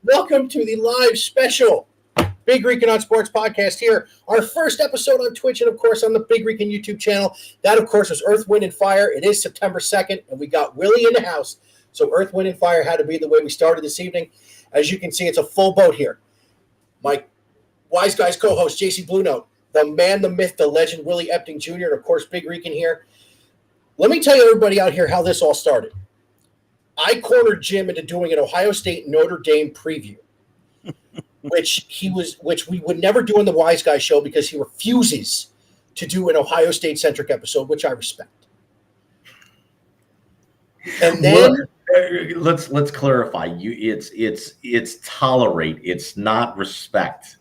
Welcome to the live special Big Rican on Sports podcast here. Our first episode on Twitch and, of course, on the Big Rican YouTube channel. That, of course, was Earth, Wind, and Fire. It is September 2nd, and we got Willie in the house. So Earth, Wind, and Fire had to be the way we started this evening. As you can see, it's a full boat here. My Wise Guys co-host, JC Bluenote, the man, the myth, the legend, Willie Epting Jr., and, of course, Big Rican here. Let me tell you, everybody out here, how this all started. I cornered Jim into doing an Ohio State Notre Dame preview, which we would never do on the Wise Guy show because he refuses to do an Ohio State centric episode, which I respect. And then let's clarify. It's tolerate. It's not respect.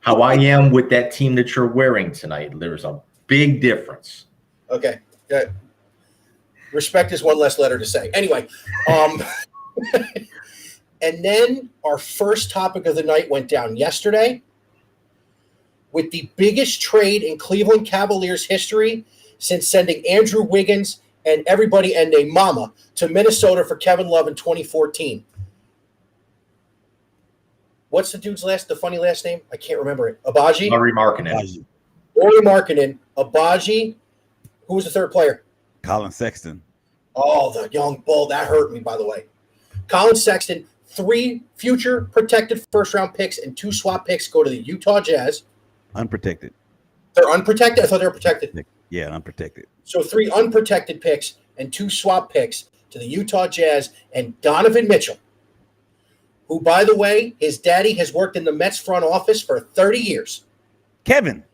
How I am with that team that you're wearing tonight. There's a big difference. Okay. Good. Respect is one less letter to say. Anyway, and then our first topic of the night went down yesterday with the biggest trade in Cleveland Cavaliers history since sending Andrew Wiggins and everybody and a mama to Minnesota for Kevin Love in 2014. What's the funny last name? I can't remember it. Abaji? Lauri Markkanen. Lauri Markkanen. Abaji. Who was the third player? Colin Sexton. Oh, the young bull. That hurt me, by the way. Colin Sexton, 3 future protected first-round picks and 2 swap picks go to the Utah Jazz. Unprotected. They're unprotected? I thought they were protected. Yeah, unprotected. So 3 unprotected picks and 2 swap picks to the Utah Jazz and Donovan Mitchell, who, by the way, his daddy has worked in the Mets front office for 30 years. Kevin.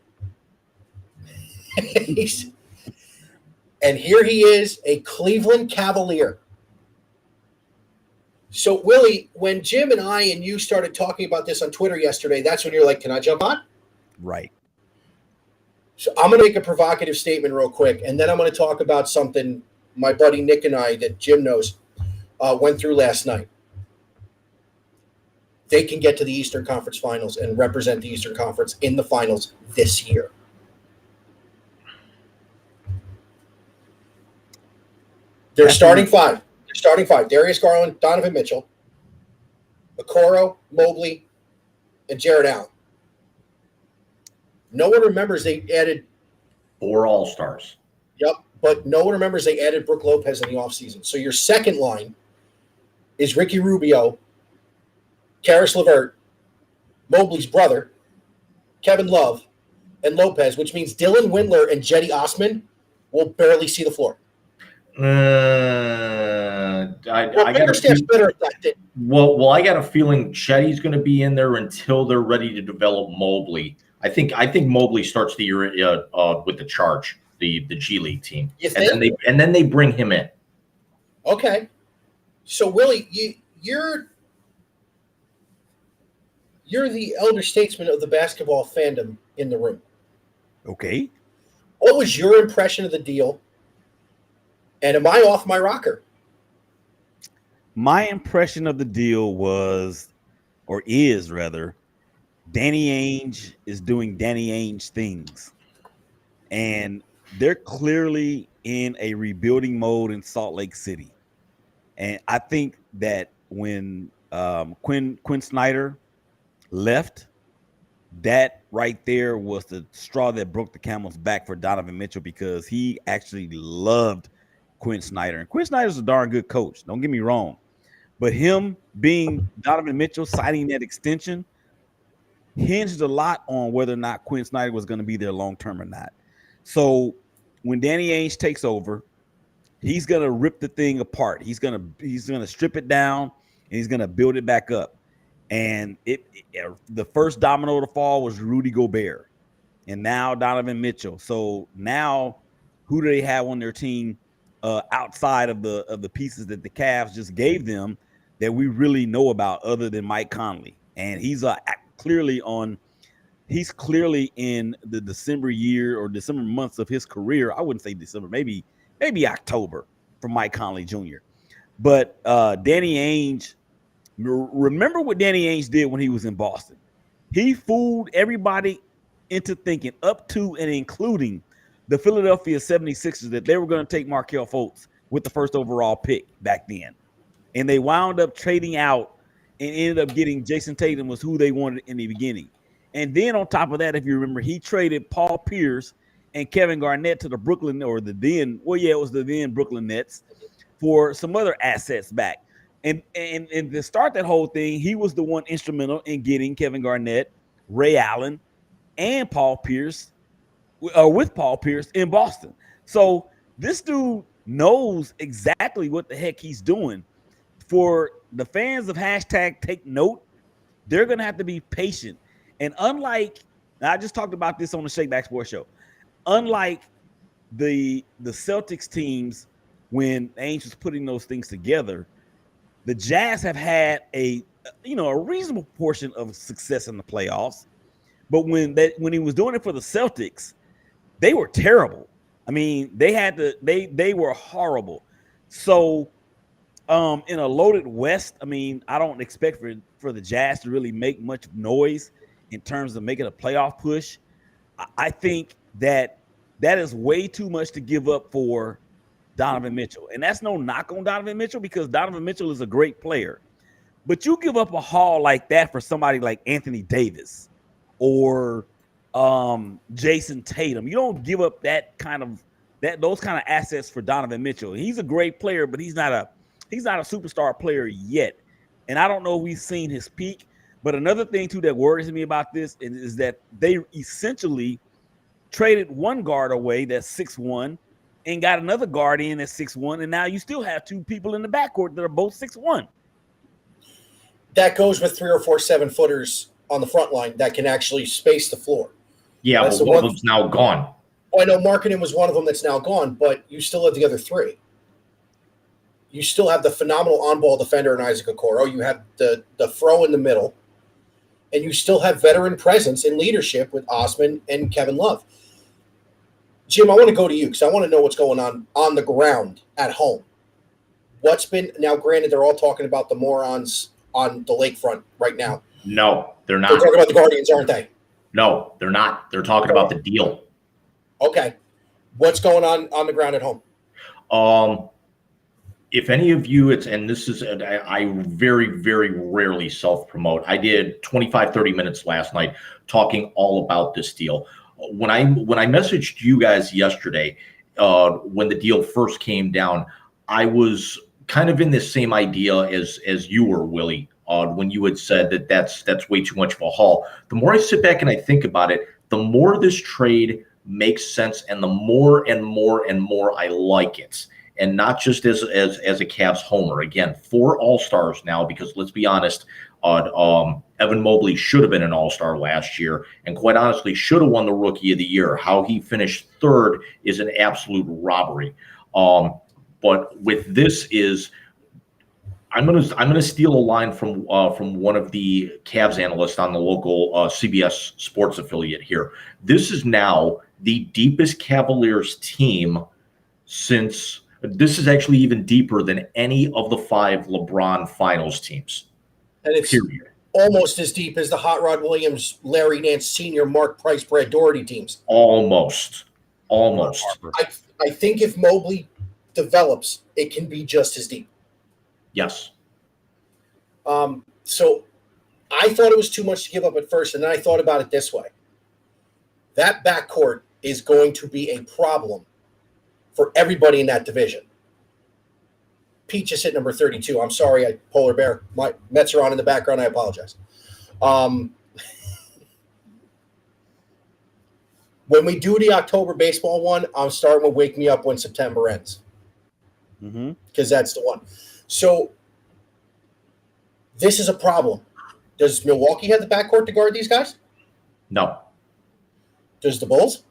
And here he is, a Cleveland Cavalier. So, Willie, when Jim and I and you started talking about this on Twitter yesterday, that's when you're like, can I jump on? Right. So I'm going to make a provocative statement real quick, and then I'm going to talk about something my buddy Nick and I, that Jim knows, went through last night. They can get to the Eastern Conference Finals and represent the Eastern Conference in the finals this year. They're starting 5. They're starting 5. Darius Garland, Donovan Mitchell, Okoro, Mobley, and Jared Allen. No one remembers they added 4 All-Stars. Yep, but no one remembers they added Brook Lopez in the offseason. So your second line is Ricky Rubio, Karis LeVert, Mobley's brother, Kevin Love, and Lopez, which means Dylan Windler and Jetty Osman will barely see the floor. I got better at that. Well, I got a feeling Chetty's going to be in there until they're ready to develop Mobley. I think Mobley starts the year with the Charge, the G League team, and then they bring him in. Okay, so Willie, you're the elder statesman of the basketball fandom in the room. Okay, what was your impression of the deal? And am I off my rocker? My impression of the deal was, or is rather, Danny Ainge is doing Danny Ainge things. And they're clearly in a rebuilding mode in Salt Lake City. And I think that when Quinn Snyder left, that right there was the straw that broke the camel's back for Donovan Mitchell, because he actually loved Quinn Snyder. And Quinn Snyder's a darn good coach. Don't get me wrong. But him being Donovan Mitchell, signing that extension, hinged a lot on whether or not Quinn Snyder was going to be there long term or not. So when Danny Ainge takes over, he's going to rip the thing apart. He's going to strip it down, and he's going to build it back up. And the first domino to fall was Rudy Gobert, and now Donovan Mitchell. So now, who do they have on their team outside of the pieces that the Cavs just gave them that we really know about, other than Mike Conley? And he's clearly in the December year or December months of his career. I wouldn't say December, maybe October for Mike Conley Jr. But Danny Ainge, remember what Danny Ainge did when he was in Boston? He fooled everybody into thinking, up to and including the Philadelphia 76ers that they were going to take Markelle Fultz with the first overall pick back then. And they wound up trading out and ended up getting Jason Tatum was who they wanted in the beginning. And then on top of that, if you remember, he traded Paul Pierce and Kevin Garnett to the Brooklyn or the then, well, yeah, it was the then Brooklyn Nets for some other assets back. And to start that whole thing, he was the one instrumental in getting Kevin Garnett, Ray Allen, and Paul Pierce, with Paul Pierce in Boston. So this dude knows exactly what the heck he's doing. For the fans of hashtag take note, they're going to have to be patient. And unlike, I just talked about this on the Shake Back Sports Show, unlike the Celtics teams when Ainge was putting those things together, the Jazz have had a reasonable portion of success in the playoffs. But when he was doing it for the Celtics, they were terrible. I mean, they were horrible. So in a loaded West, I mean, I don't expect for the Jazz to really make much noise in terms of making a playoff push. I think that is way too much to give up for Donovan Mitchell. And that's no knock on Donovan Mitchell because Donovan Mitchell is a great player. But you give up a haul like that for somebody like Anthony Davis or Jason Tatum. You don't give up those kind of assets for Donovan Mitchell. He's a great player, but he's not a superstar player yet. And I don't know if we've seen his peak. But another thing, too, that worries me about this is that they essentially traded one guard away that's 6'1", and got another guard in at 6'1", and now you still have two people in the backcourt that are both 6'1". That goes with 3 or 4 7-footers on the front line that can actually space the floor. Yeah, but one of them's now gone. Well, I know Markkanen was one of them that's now gone, but you still have the other 3. You still have the phenomenal on-ball defender in Isaac Okoro. You have the throw in the middle. And you still have veteran presence and leadership with Osman and Kevin Love. Jim, I want to go to you because I want to know what's going on the ground at home. What's been – now, granted, they're all talking about the morons on the lakefront right now. No, they're not. They're talking about the Guardians, aren't they? No, they're not. They're talking about the deal. Okay. What's going on the ground at home? If any of you, I very, very rarely self-promote. I did 25, 30 minutes last night talking all about this deal. When I messaged you guys yesterday, when the deal first came down, I was kind of in this same idea as you were, Willie, when you had said that's way too much of a haul. The more I sit back and I think about it, the more this trade makes sense and the more and more and more I like it. And not just as a Cavs homer. Again, 4 All-Stars now, because let's be honest, Evan Mobley should have been an All-Star last year, and quite honestly, should have won the Rookie of the Year. How he finished 3rd is an absolute robbery. But with this I'm gonna steal a line from one of the Cavs analysts on the local CBS Sports affiliate here. This is now the deepest Cavaliers team since. This is actually even deeper than any of the 5 LeBron Finals teams. And it's almost as deep as the Hot Rod Williams, Larry Nance Sr., Mark Price, Brad Doherty teams. Almost. I think if Mobley develops, it can be just as deep. Yes. So I thought it was too much to give up at first, and then I thought about it this way. That backcourt is going to be a problem for everybody in that division. Pete just hit number 32. I'm sorry, Polar Bear. My Mets are on in the background. I apologize. When we do the October baseball one, I'm starting with Wake Me Up When September Ends. Because that's the one. So this is a problem. Does Milwaukee have the backcourt to guard these guys? No. Does the Bulls?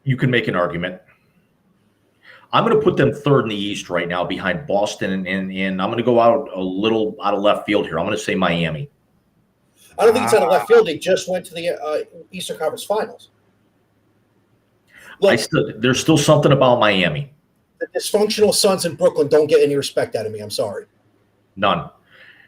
You can make an argument. I'm going to put them 3rd in the East right now behind Boston, and I'm going to go out a little out of left field here. I'm going to say Miami. I don't think it's out of left field. They just went to the Eastern Conference Finals. Look, there's still something about Miami. The dysfunctional Suns in Brooklyn don't get any respect out of me. I'm sorry. None.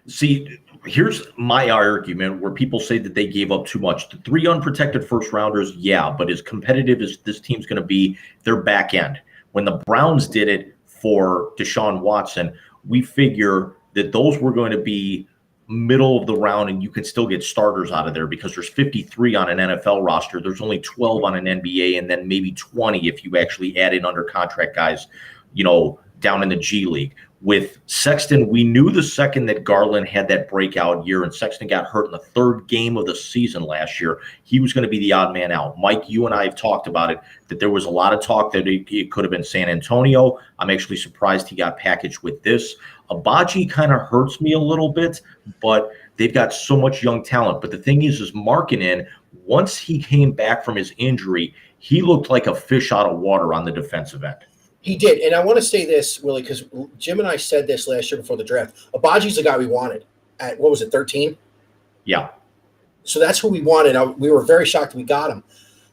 See, here's my argument where people say that they gave up too much. The 3 unprotected first rounders, yeah, but as competitive as this team's going to be, they're back end. When the Browns did it for Deshaun Watson, we figure that those were going to be middle of the round, and you can still get starters out of there because there's 53 on an NFL roster. There's only 12 on an NBA, and then maybe 20 if you actually add in under contract guys, down in the G League. With Sexton, we knew the second that Garland had that breakout year and Sexton got hurt in the 3rd game of the season last year, he was going to be the odd man out. Mike, you and I have talked about it, that there was a lot of talk that it could have been San Antonio. I'm actually surprised he got packaged with this. Abaji kind of hurts me a little bit, but they've got so much young talent. But the thing is Markkanen, once he came back from his injury, he looked like a fish out of water on the defensive end. He did, and I want to say this, Willie, because Jim and I said this last year before the draft. Abaji's the guy we wanted at, 13? Yeah. So that's who we wanted. We were very shocked we got him.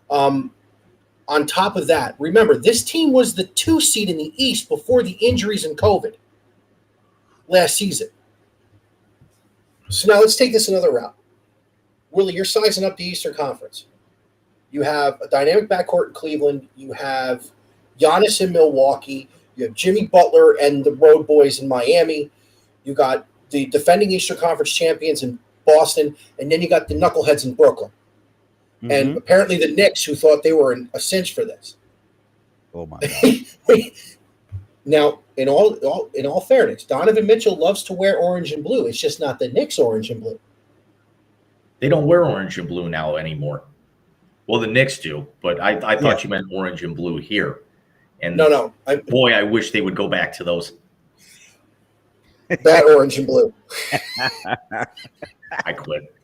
On top of that, remember, this team was the 2 seed in the East before the injuries and COVID last season. So now let's take this another route. Willie, you're sizing up the Eastern Conference. You have a dynamic backcourt in Cleveland. You have Giannis in Milwaukee. You have Jimmy Butler and the Road Boys in Miami. You got the defending Eastern Conference champions in Boston, and then you got the knuckleheads in Brooklyn. Mm-hmm. And apparently the Knicks, who thought they were a cinch for this. Oh my God! Now, in all fairness, Donovan Mitchell loves to wear orange and blue. It's just not the Knicks orange and blue. They don't wear orange and blue now anymore. Well, the Knicks do, but I thought you meant orange and blue here. And no. I wish they would go back to those. That orange and blue. I quit.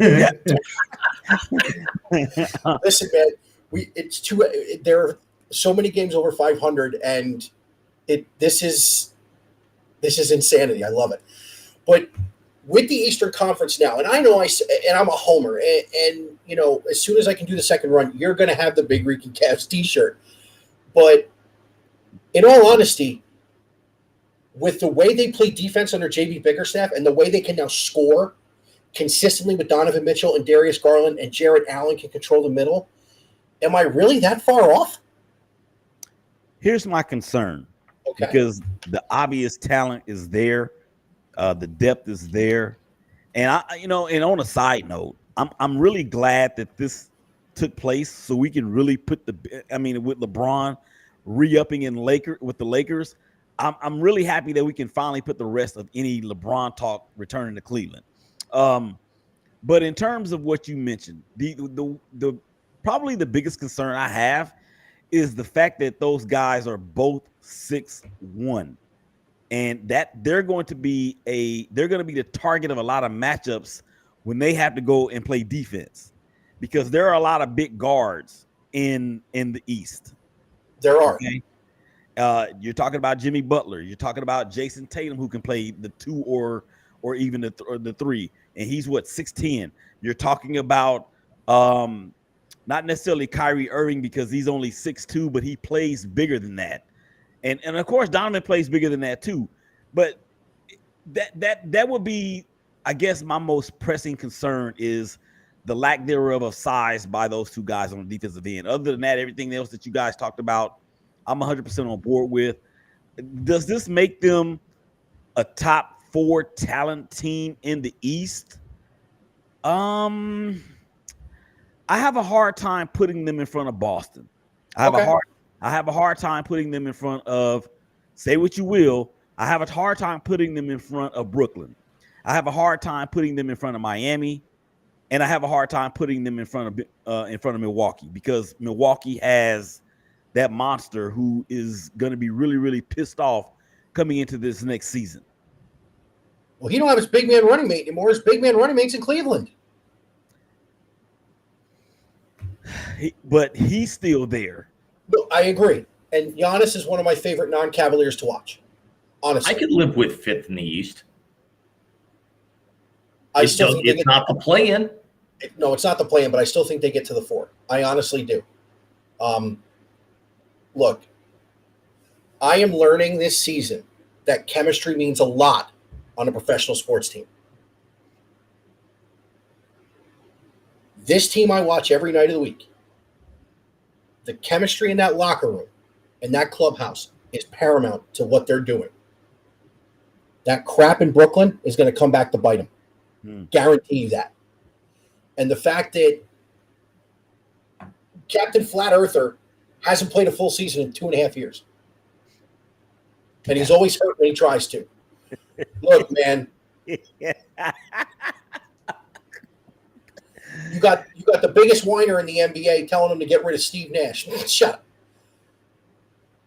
Listen, man, there are so many games over 500, and this is insanity. I love it. But with the Eastern Conference now, and I know I'm a homer, and as soon as I can do the second run, you're going to have the Big Rican Cavs T-shirt. But in all honesty, with the way they play defense under JB Bickerstaff and the way they can now score consistently with Donovan Mitchell and Darius Garland and Jarrett Allen can control the middle, am I really that far off? Here's my concern. Okay. Because the obvious talent is there, the depth is there, and and on a side note, I'm really glad that this took place so we can really put with LeBron re-upping with the Lakers. I'm really happy that we can finally put the rest of any LeBron talk returning to Cleveland. But in terms of what you mentioned, the probably the biggest concern I have is the fact that those guys are both 6'1", and that they're going to be the target of a lot of matchups when they have to go and play defense, because there are a lot of big guards in the East. There are. Okay? You're talking about Jimmy Butler. You're talking about Jason Tatum, who can play the 2 or even the 3, and he's 6'10". You're talking about not necessarily Kyrie Irving because he's only 6'2", but he plays bigger than that, and of course Donovan plays bigger than that too. But that would be, I guess, my most pressing concern is the lack thereof of size by those 2 guys on the defensive end. Other than that, everything else that you guys talked about, I'm 100% on board with. Does this make them a top 4 talent team in the East? I have a hard time putting them in front of Boston. I have a hard time putting them in front of, say what you will, I have a hard time putting them in front of Brooklyn. I have a hard time putting them in front of Miami, and I have a hard time putting them in front of Milwaukee, because Milwaukee has that monster who is going to be really, really pissed off coming into this next season. Well, he don't have his big man running mate anymore. His big man running mate's in Cleveland. But he's still there. No, I agree. And Giannis is one of my favorite non-Cavaliers to watch. Honestly. I could live with 5th in the East. It's not the play-in. No, it's not the play-in, but I still think they get to the 4. I honestly do. Look, I am learning this season that chemistry means a lot on a professional sports team. This team I watch every night of the week. The chemistry in that locker room and that clubhouse is paramount to what they're doing. That crap in Brooklyn is going to come back to bite them. Guarantee you that. And the fact that Captain Flat Earther hasn't played a full season in 2.5 years. And he's always hurt when he tries to. Look, man. You got the biggest whiner in the NBA telling him to get rid of Steve Nash. Shut up.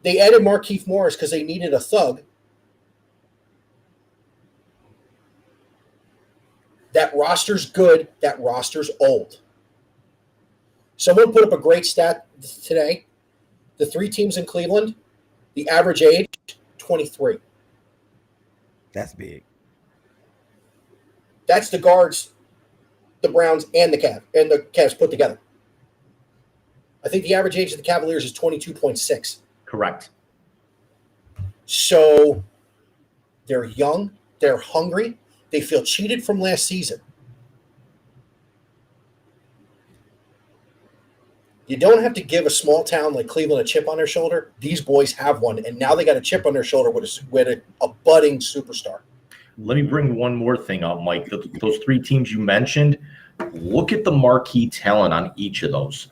They added Markieff Morris because they needed a thug. That roster's good. That roster's old. Someone put up a great stat today. The 3 teams in Cleveland, the average age, 23. That's big. That's the guards, the Browns, and the Cavs put together. I think the average age of the Cavaliers is 22.6. Correct. So they're young. They're hungry. They feel cheated from last season. You don't have to give a small town like Cleveland a chip on their shoulder. These boys have one, and now they got a chip on their shoulder with a budding superstar. Let me bring one more thing up, Mike. Those 3 teams you mentioned, look at the marquee talent on each of those.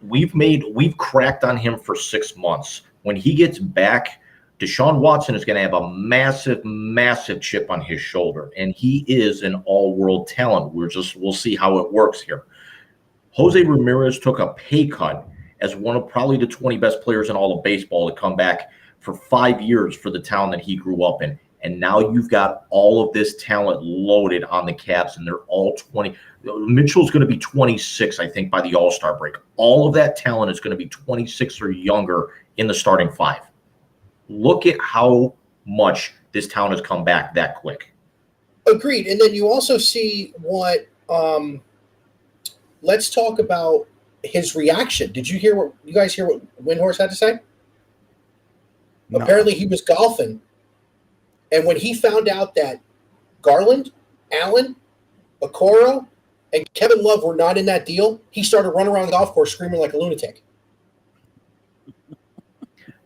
We've cracked on him for 6 months. When he gets back, Deshaun Watson is going to have a massive, massive chip on his shoulder, and he is an all-world talent. We'll see how it works here. Jose Ramirez took a pay cut as one of probably the 20 best players in all of baseball to come back for 5 years for the town that he grew up in. And now you've got all of this talent loaded on the Cavs, and they're all 20. Mitchell's going to be 26, I think, by the All-Star break. All of that talent is going to be 26 or younger in the starting 5. Look at how much this town has come back that quick. Agreed. And then you also see what let's talk about his reaction. Did you guys hear what Windhorse had to say? No. Apparently he was golfing, and when he found out that Garland, Allen, Okoro, and Kevin Love were not in that deal, he started running around the golf course screaming like a lunatic.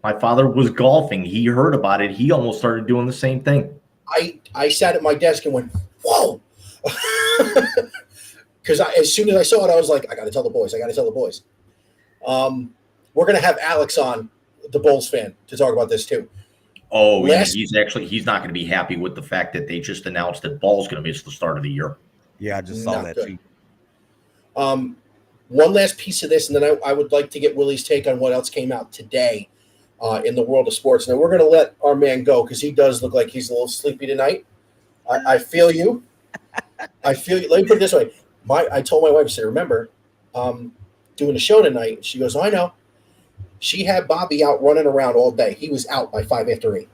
My father was golfing. He heard about it. He almost started doing the same thing. I sat at my desk and went, whoa. Because as soon as I saw it, I was like, I got to tell the boys. We're going to have Alex on, the Bulls fan, to talk about this too. Oh, yeah. He's not going to be happy with the fact that they just announced that Ball's going to miss the start of the year. Yeah, I just saw that too. One last piece of this, and then I would like to get Willie's take on what else came out today in the world of sports. Now, we're going to let our man go because he does look like he's a little sleepy tonight. I feel you. Let me put it this way. I told my wife, I said, remember, doing a show tonight. She goes, oh, I know. She had Bobby out running around all day. He was out by 5 after 8.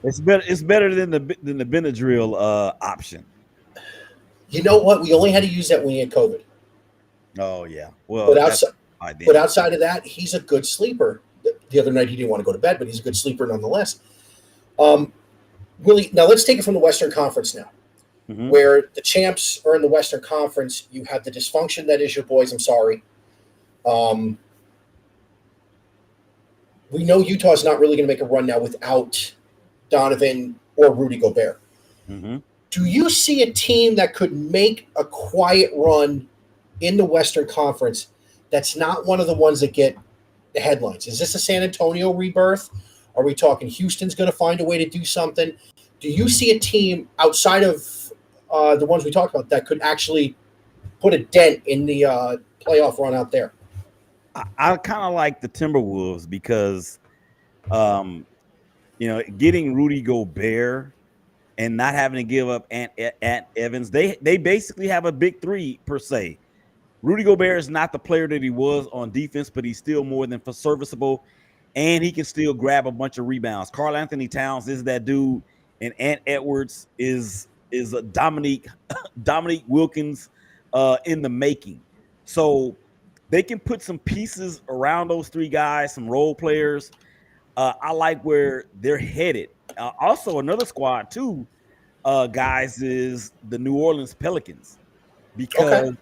It's better than the Benadryl option. You know what? We only had to use that when he had COVID. Oh yeah. Well, but outside of that, he's a good sleeper. The other night he didn't want to go to bed, but he's a good sleeper nonetheless. Willie, now let's take it from the Western Conference now. Mm-hmm. Where the champs are in the Western Conference, you have the dysfunction that is your boys. I'm sorry. We know Utah's not really going to make a run now without Donovan or Rudy Gobert. Mm-hmm. Do you see a team that could make a quiet run in the Western Conference that's not one of the ones that get the headlines? Is this a San Antonio rebirth? Are we talking Houston's going to find a way to do something? Do you see a team outside of the ones we talked about that could actually put a dent in the playoff run out there? I kind of like the Timberwolves because, getting Rudy Gobert and not having to give up Ant Evans, they basically have a big three per se. Rudy Gobert is not the player that he was on defense, but he's still more than serviceable, and he can still grab a bunch of rebounds. Karl Anthony Towns is that dude, and Ant Edwards is a Dominique Wilkins in the making. So they can put some pieces around those three guys, some role players. I like where they're headed. Also, another squad too. guys is the New Orleans Pelicans, because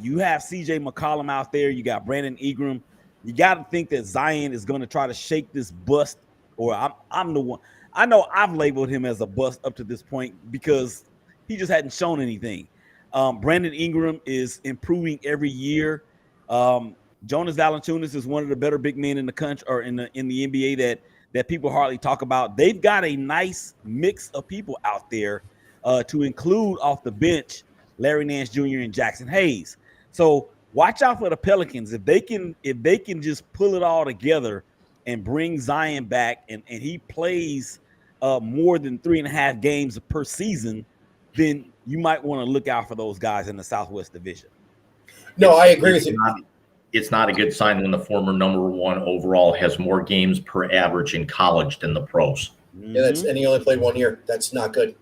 you have CJ McCollum out there. You got Brandon Ingram. You got to think that Zion is going to try to shake this bust, or I'm the one. I know I've labeled him as a bust up to this point because he just hadn't shown anything. Brandon Ingram is improving every year. Jonas Valanciunas is one of the better big men in the country, or in the NBA that people hardly talk about. They've got a nice mix of people out there to include off the bench Larry Nance Jr. and Jackson Hayes. So watch out for the Pelicans. If they can just pull it all together and bring Zion back, and he plays more than 3.5 games per season, then you might want to look out for those guys in the Southwest Division. No, I agree with you. It's not a good sign when the former number 1 overall has more games per average in college than the pros. Yeah, and he only played 1 year. That's not good.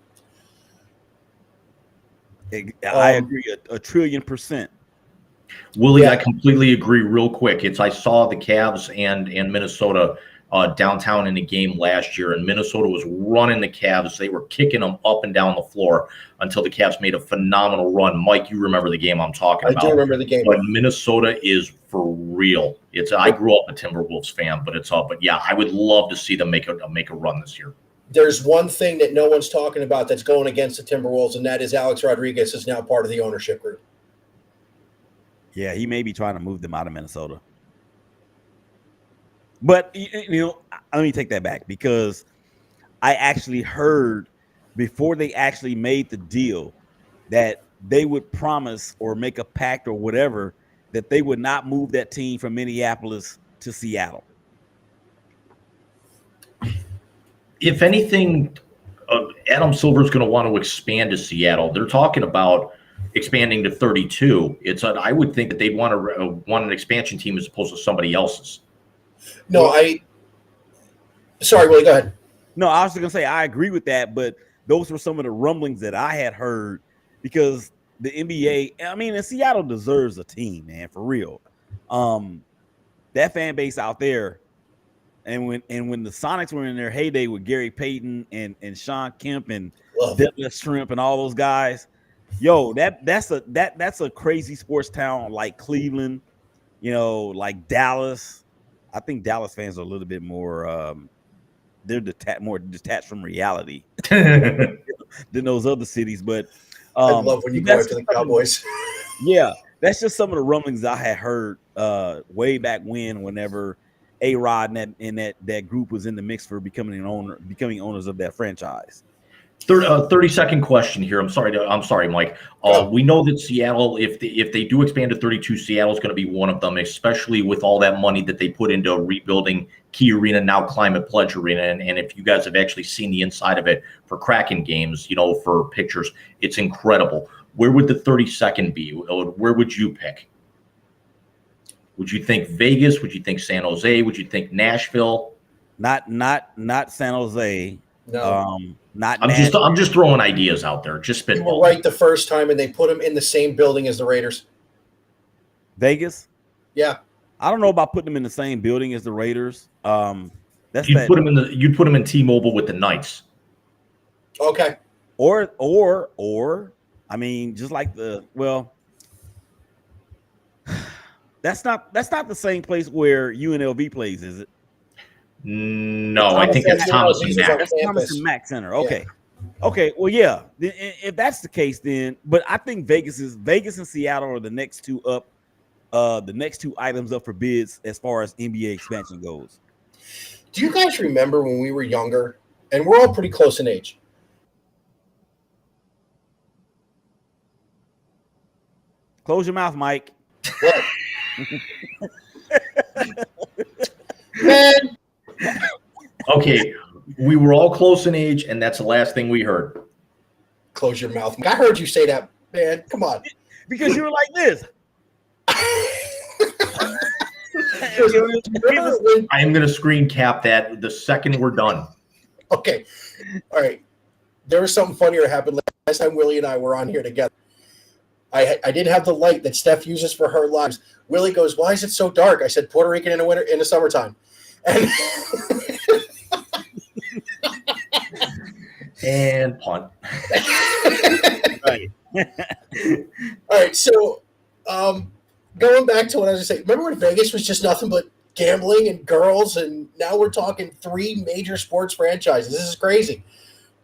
I agree a trillion %. Willie, I completely agree. Real quick, I saw the Cavs and Minnesota downtown in a game last year, and Minnesota was running the Cavs. They were kicking them up and down the floor until the Cavs made a phenomenal run. Mike, you remember the game I'm talking about. I do remember the game. But Minnesota is for real. I grew up a Timberwolves fan, but I would love to see them make a run this year. There's one thing that no one's talking about that's going against the Timberwolves, and that is Alex Rodriguez is now part of the ownership group. Yeah, he may be trying to move them out of Minnesota. But, let me take that back, because I actually heard before they actually made the deal that they would promise or make a pact or whatever that they would not move that team from Minneapolis to Seattle. If anything, Adam Silver's going to want to expand to Seattle. They're talking about expanding to 32. I would think that they'd want an expansion team as opposed to somebody else's. No, sorry, Willie, go ahead. No, I was just going to say I agree with that, but those were some of the rumblings that I had heard, because the NBA, and Seattle deserves a team, man, for real. That fan base out there, and when the Sonics were in their heyday with Gary Payton and Sean Kemp and Detlef Shrimp and all those guys, that's a crazy sports town like Cleveland, like Dallas. I think Dallas fans are a little bit more they're more detached from reality than those other cities. But I love when you go after the Cowboys. Yeah, that's just some of the rumblings I had heard way back whenever A-Rod and that group was in the mix for becoming owners of that franchise. 30-second question here. I'm sorry, Mike. We know that Seattle, if they do expand to 32, Seattle's going to be one of them, especially with all that money that they put into rebuilding Key Arena, now Climate Pledge Arena. And if you guys have actually seen the inside of it for Kraken games, for pictures, it's incredible. Where would the 32nd be? Where would you pick? Would you think Vegas? Would you think San Jose? Would you think Nashville? Not San Jose. No. I'm just throwing ideas out there. Just spitballing. You were right the first time, and they put them in the same building as the Raiders. Vegas? Yeah. I don't know about putting them in the same building as the Raiders. You'd put them in T-Mobile with the Knights. Okay. Or just like that's not the same place where UNLV plays, is it? No, I think it's Thomas and Mack. Thomas and Mack Center. Okay. Yeah. Okay. Well, yeah. If that's the case, then, but I think Vegas and Seattle are the next two up, the next two items up for bids as far as NBA expansion goes. Do you guys remember when we were younger, and we're all pretty close in age? Close your mouth, Mike. What? Man. Okay, we were all close in age, and that's the last thing we heard. Close your mouth. I heard you say that, man. Come on. Because you were like this. I am going to screen cap that the second we're done. Okay. All right. There was something funnier happened last time Willie and I were on here together. I didn't have the light that Steph uses for her lives. Willie goes, "Why is it so dark?" I said, "Puerto Rican in the summertime." And And punt. Right. All right, so going back to what I was saying, remember when Vegas was just nothing but gambling and girls, and now we're talking 3 major sports franchises. This is crazy.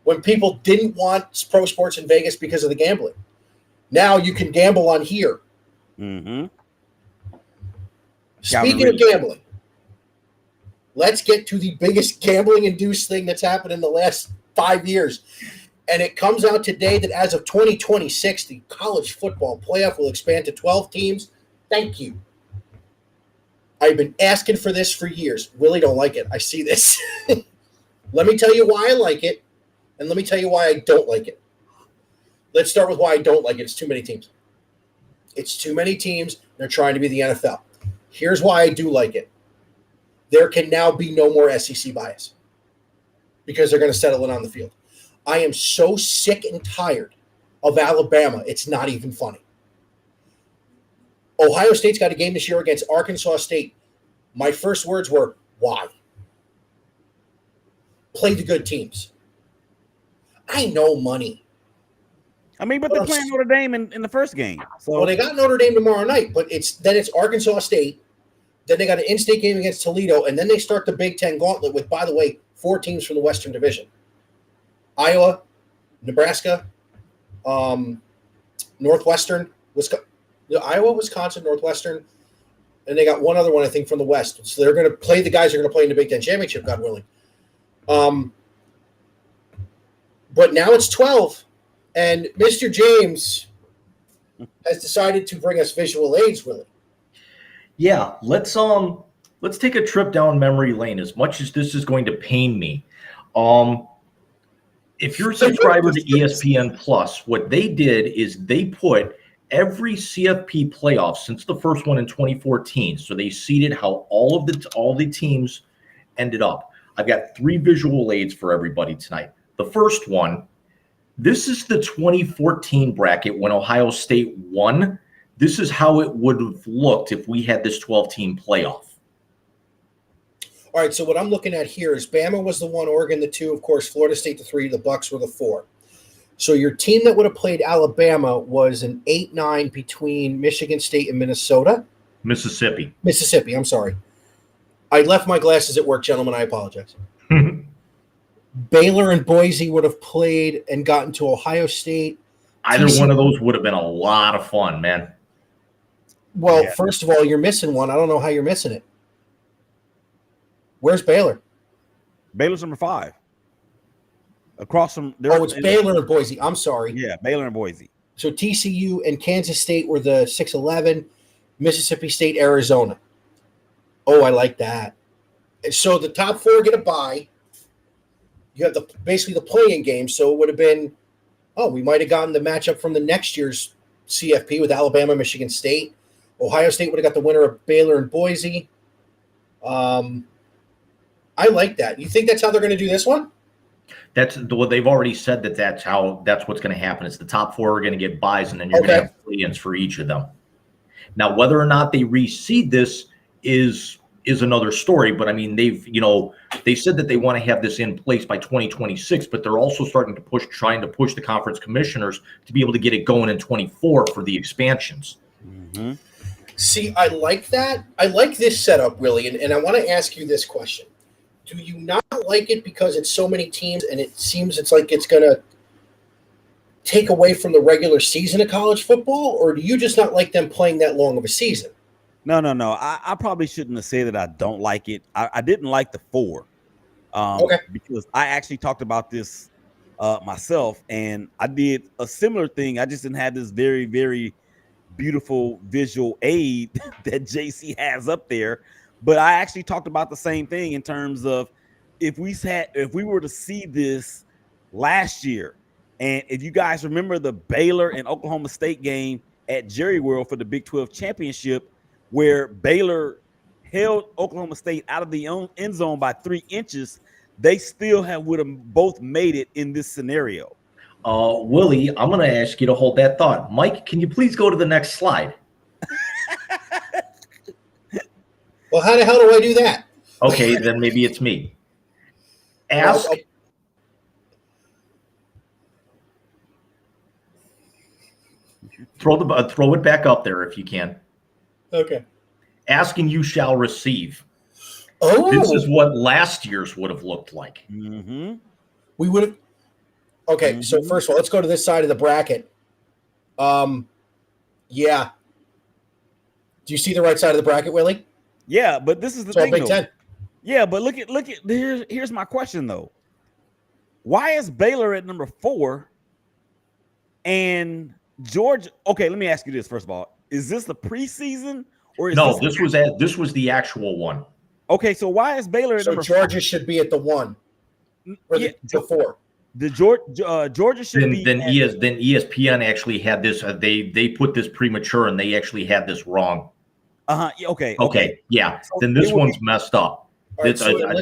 When people didn't want pro sports in Vegas because of the gambling, now you can gamble on here. Mm-hmm. Speaking of gambling, let's get to the biggest gambling-induced thing that's happened in the last 5 years. And it comes out today that as of 2026, the college football playoff will expand to 12 teams. Thank you. I've been asking for this for years. Willie don't like it. I see this. Let me tell you why I like it, and let me tell you why I don't like it. Let's start with why I don't like it. It's too many teams. It's too many teams. They're trying to be the NFL. Here's why I do like it. There can now be no more SEC bias because they're going to settle it on the field. I am so sick and tired of Alabama. It's not even funny. Ohio State's got a game this year against Arkansas State. My first words were, why? Play the good teams. I know money. I mean, but they're playing Notre Dame in the first game. So. Well, they got Notre Dame tomorrow night, but it's Arkansas State. Then they got an in-state game against Toledo, and then they start the Big Ten gauntlet with, by the way, 4 teams from the Western Division. Iowa, Nebraska, Northwestern, Iowa, Wisconsin, Northwestern, and they got one other one, I think, from the West. So they're going to play the guys who are going to play in the Big Ten Championship, God willing. But now it's 12, and Mr. James has decided to bring us visual aids, Willie. Yeah, let's take a trip down memory lane. As much as this is going to pain me, if you're a subscriber to ESPN Plus, what they did is they put every CFP playoff since the first one in 2014. So they seeded how all the teams ended up. I've got 3 visual aids for everybody tonight. The first one, this is the 2014 bracket when Ohio State won. This is how it would have looked if we had this 12-team playoff. All right, so what I'm looking at here is Bama was the 1, Oregon the 2, of course, Florida State the 3, the Bucks were the 4. So your team that would have played Alabama was an 8-9 between Michigan State and Minnesota. Mississippi, I'm sorry. I left my glasses at work, gentlemen. I apologize. Baylor and Boise would have played and gotten to Ohio State. Either one of those would have been a lot of fun, man. Well, First of all, you're missing one. I don't know how you're missing it. Where's Baylor? Baylor's number 5. Across from it's Baylor and Boise. I'm sorry. Yeah, Baylor and Boise. So TCU and Kansas State were the 6-11, Mississippi State, Arizona. Oh, I like that. So the top 4 get a bye. You have basically the play-in game, so it would have been, we might have gotten the matchup from the next year's CFP with Alabama, Michigan State. Ohio State would have got the winner of Baylor and Boise. I like that. You think that's how they're going to do this one? That's what they've already said. That's what's going to happen. It's the top 4 are going to get buys, and then you're going to have play-ins for each of them. Now, whether or not they reseed this is another story. But I mean, they said that they want to have this in place by 2026, but they're also trying to push the conference commissioners to be able to get it going in 24 for the expansions. Mm-hmm. See, I like that. I like this setup, Willie, and I want to ask you this question. Do you not like it because it's so many teams and it seems it's like it's going to take away from the regular season of college football, or do you just not like them playing that long of a season? No. I probably shouldn't have said that I don't like it. I didn't like the 4 because I actually talked about this myself, and I did a similar thing. I just didn't have this very, very beautiful visual aid that JC has up there. But I actually talked about the same thing in terms of if we were to see this last year, and if you guys remember the Baylor and Oklahoma State game at Jerry World for the Big 12 championship, where Baylor held Oklahoma State out of the end zone by 3 inches, they still would have both made it in this scenario. Willie, I'm going to ask you to hold that thought. Mike, can you please go to the next slide? Well, how the hell do I do that? Okay, then maybe it's me. Ask Throw it back up there if you can. Okay. Ask and you shall receive. Oh, this is what last year's would have looked like. Mm-hmm. We would have. Okay, so first of all, let's go to this side of the bracket. Yeah. Do you see the right side of the bracket, Willie? Yeah, but this is the it's thing, all Big though. Ten. Yeah, but look at here's my question though. Why is Baylor at number 4 and Georgia? Okay, let me ask you this first of all. Is this the preseason or is this was the actual one? Okay, so why is Baylor at number Georgia 4? should be at the 1 or the 4. The Georgia should be. Then ESPN actually had this. They put this premature and they actually had this wrong. Okay. Yeah. So then this one's messed up. Right, so I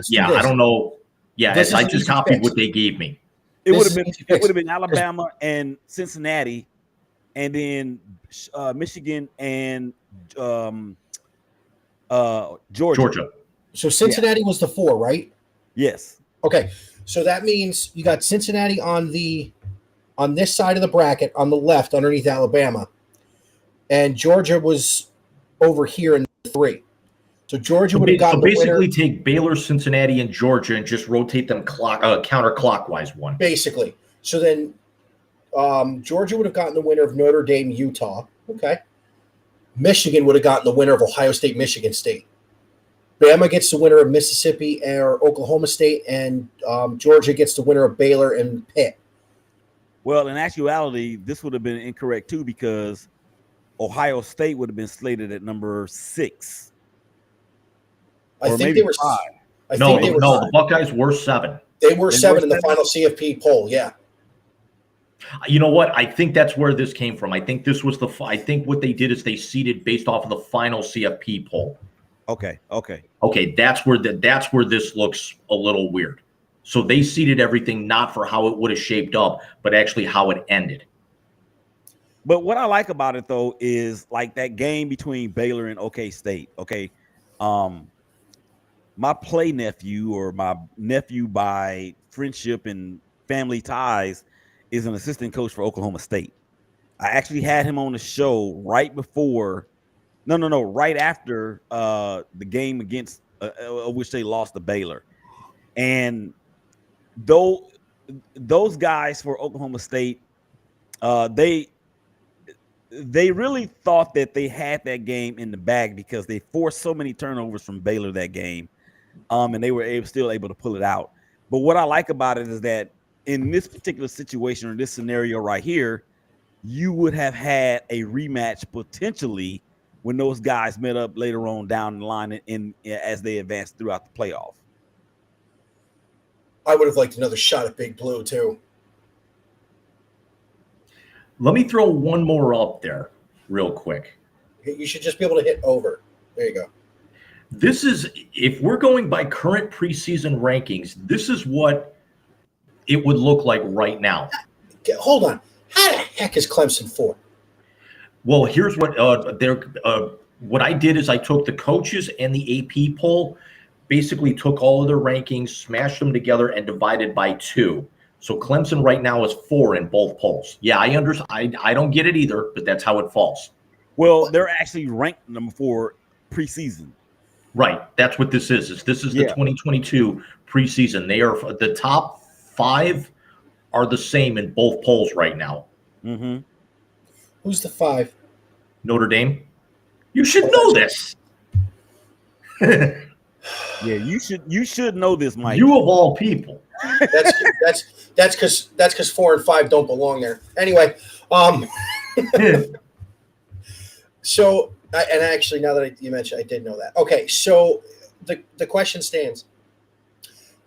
don't know. Yeah, I just copied what they gave me. It would have been Alabama and Cincinnati, and then Michigan and Georgia. So Cincinnati was the 4, right? Yes. Okay. So that means you got Cincinnati on this side of the bracket on the left underneath Alabama, and Georgia was over here in 3. So Georgia would have gotten the winner. Take Baylor, Cincinnati, and Georgia and just rotate them counterclockwise one. Basically. So then Georgia would have gotten the winner of Notre Dame, Utah. Okay. Michigan would have gotten the winner of Ohio State, Michigan State. Bama gets the winner of Mississippi or Oklahoma State, and Georgia gets the winner of Baylor and Pitt. Well, in actuality, this would have been incorrect too because Ohio State would have been slated at number 6. I think they were 5. The Buckeyes were 7. They were 7 in the final CFP poll. Yeah. You know what? I think that's where this came from. I think this was I think what they did is they seeded based off of the final CFP poll. Okay. That's where this looks a little weird. So they seeded everything not for how it would have shaped up, but actually how it ended. But what I like about it though is like that game between Baylor and OK State. Okay, my play nephew or my nephew by friendship and family ties is an assistant coach for Oklahoma State. I actually had him on the show right after the game against which they lost to Baylor. And those guys for Oklahoma State, they really thought that they had that game in the bag because they forced so many turnovers from Baylor that game. And they were still able to pull it out. But what I like about it is that in this particular situation or this scenario right here, you would have had a rematch potentially when those guys met up later on down the line as they advanced throughout the playoff. I would have liked another shot at Big Blue too. Let me throw one more up there real quick. You should just be able to hit over. There you go. This is, if we're going by current preseason rankings, this is what it would look like right now. Hold on. How the heck is Clemson 4? Well, here's what what I did is I took the coaches and the AP poll, basically took all of their rankings, smashed them together, and divided by 2. So Clemson right now is 4 in both polls. Yeah, I understand. I don't get it either, but that's how it falls. Well, they're actually ranked number 4 preseason. Right. That's what this is. This is the 2022 preseason. They are the top 5 are the same in both polls right now. Mm-hmm. Who's the 5? Notre Dame. You should know this. Yeah, you should know this, Mike. You of all people. That's because 4 and 5 don't belong there. Anyway, so and actually now that you mentioned, I did know that. Okay, so the question stands.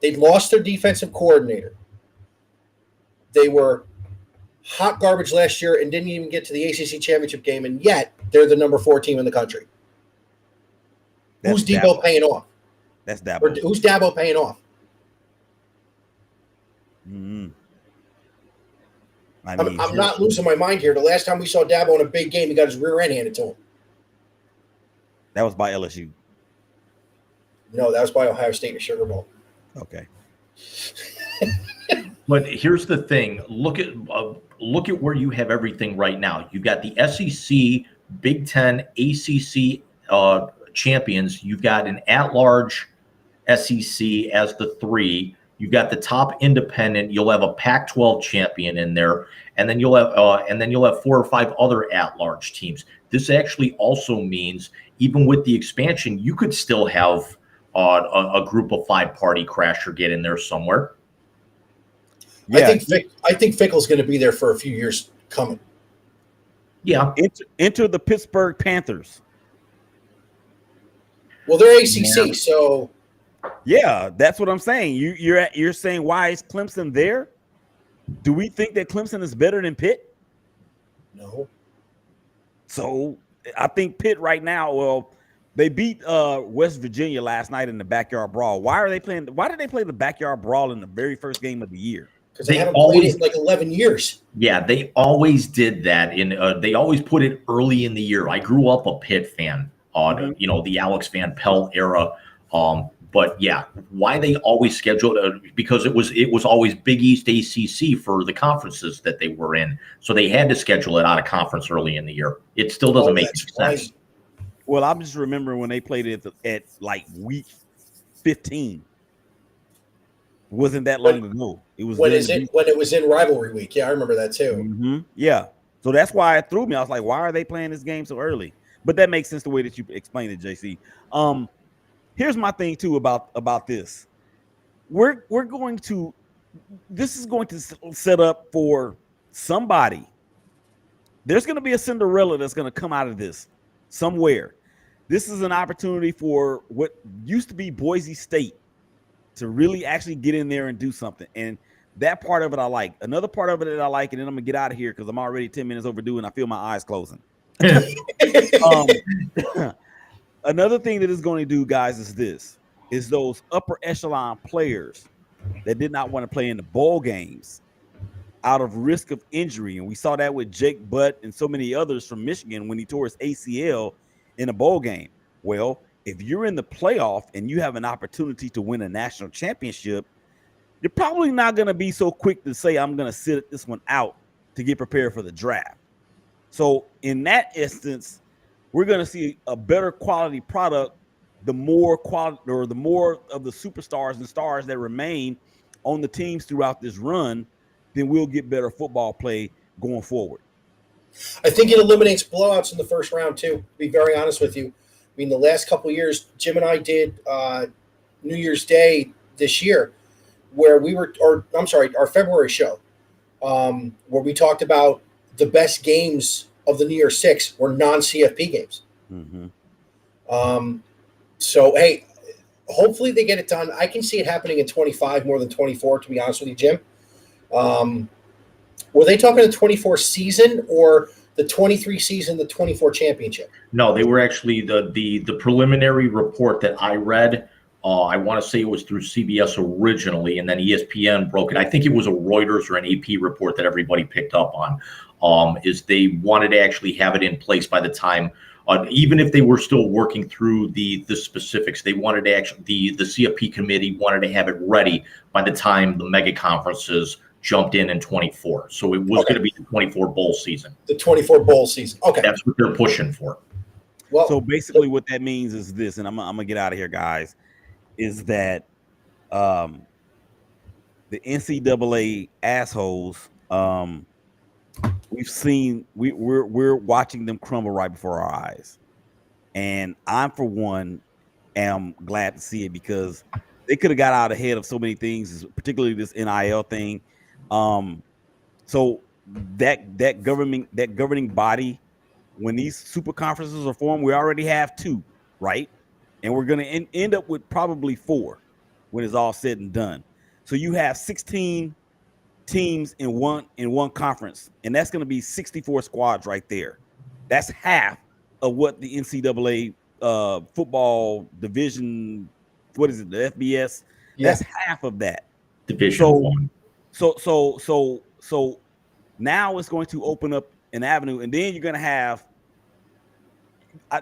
They lost their defensive coordinator. They were hot garbage last year and didn't even get to the ACC championship game, and yet they're the number 4 team in the country. Who's Dabo paying off? That's Dabo. Or who's Dabo paying off? Mm-hmm. I'm not losing my mind here. The last time we saw Dabo in a big game, he got his rear end handed to him. That was by LSU. No, that was by Ohio State in the Sugar Bowl. Okay. But here's the thing: look at where you have everything right now. You've got the SEC, Big Ten, ACC champions. You've got an at-large SEC as the 3. You've got the top independent. You'll have a Pac-12 champion in there, and then you'll have 4 or 5 other at-large teams. This actually also means, even with the expansion, you could still have a group of 5 party crasher get in there somewhere. Yeah. I think Fickle's going to be there for a few years coming. Yeah. Enter the Pittsburgh Panthers. Well, they're ACC, so. Yeah, that's what I'm saying. You're saying, why is Clemson there? Do we think that Clemson is better than Pitt? No. So I think Pitt right now, well, they beat West Virginia last night in the backyard brawl. Why did they play the backyard brawl in the very first game of the year? Because they haven't played it in like 11 years. Yeah, they always did that. They always put it early in the year. I grew up a Pitt fan, the Alex Van Pelt era. But yeah, why they always scheduled because it was always Big East ACC for the conferences that they were in, so they had to schedule it out of conference early in the year. It still doesn't make sense. Right. Well, I'm just remembering when they played it at like week 15. It wasn't that long ago. It was when it was in rivalry week. Yeah, I remember that too. Mm-hmm. Yeah, so that's why it threw me. I was like, why are they playing this game so early? But that makes sense the way that you explained it, JC. Here's my thing too about this. This is going to set up for somebody. There's going to be a Cinderella that's going to come out of this somewhere. This is an opportunity for what used to be Boise State to really actually get in there and do something. And that part of it I like. Another part of it that I like, and then I'm gonna get out of here because I'm already 10 minutes overdue and I feel my eyes closing. Another thing that is going to do, guys, is those upper echelon players that did not want to play in the bowl games out of risk of injury. And we saw that with Jake Butt and so many others from Michigan when he tore his ACL in a bowl game. Well, if you're in the playoff and you have an opportunity to win a national championship, you're probably not going to be so quick to say, I'm going to sit this one out to get prepared for the draft. So in that instance, we're going to see a better quality product, the more quality or the more of the superstars and stars that remain on the teams throughout this run, then we'll get better football play going forward. I think it eliminates blowouts in the first round too, to be very honest with you. I mean, the last couple of years, Jim and I did New Year's Day this year where our February show where we talked about the best games of the New Year's Six were non-CFP games. Mm-hmm. So, hey, hopefully they get it done. I can see it happening in 25 more than 24, to be honest with you, Jim. Were they talking the 24 season or the 23 season, the 24 championship? No, they were actually the preliminary report that I read. I want to say it was through CBS originally, and then ESPN broke it. I think it was a Reuters or an AP report that everybody picked up on. Is they wanted to actually have it in place by the time, even if they were still working through the specifics, they wanted to actually the CFP committee wanted to have it ready by the time the mega conferences jumped in 24. So it was going to be the 24 bowl season. The 24 bowl season. Okay. That's what they're pushing for. Well, so basically what that means is this, and I'm going to get out of here, guys, is that the NCAA assholes, we're watching them crumble right before our eyes. And I'm, for one, am glad to see it because they could have got out ahead of so many things, particularly this NIL thing. So that governing body, when these super conferences are formed, we already have 2, right? And we're going to end up with probably 4 when it's all said and done. So you have 16 teams in one conference, and that's going to be 64 squads right there. That's half of what the NCAA football division, what is it, the FBS? Yeah. That's half of that. Division 1. So now it's going to open up an avenue, and then you're going to have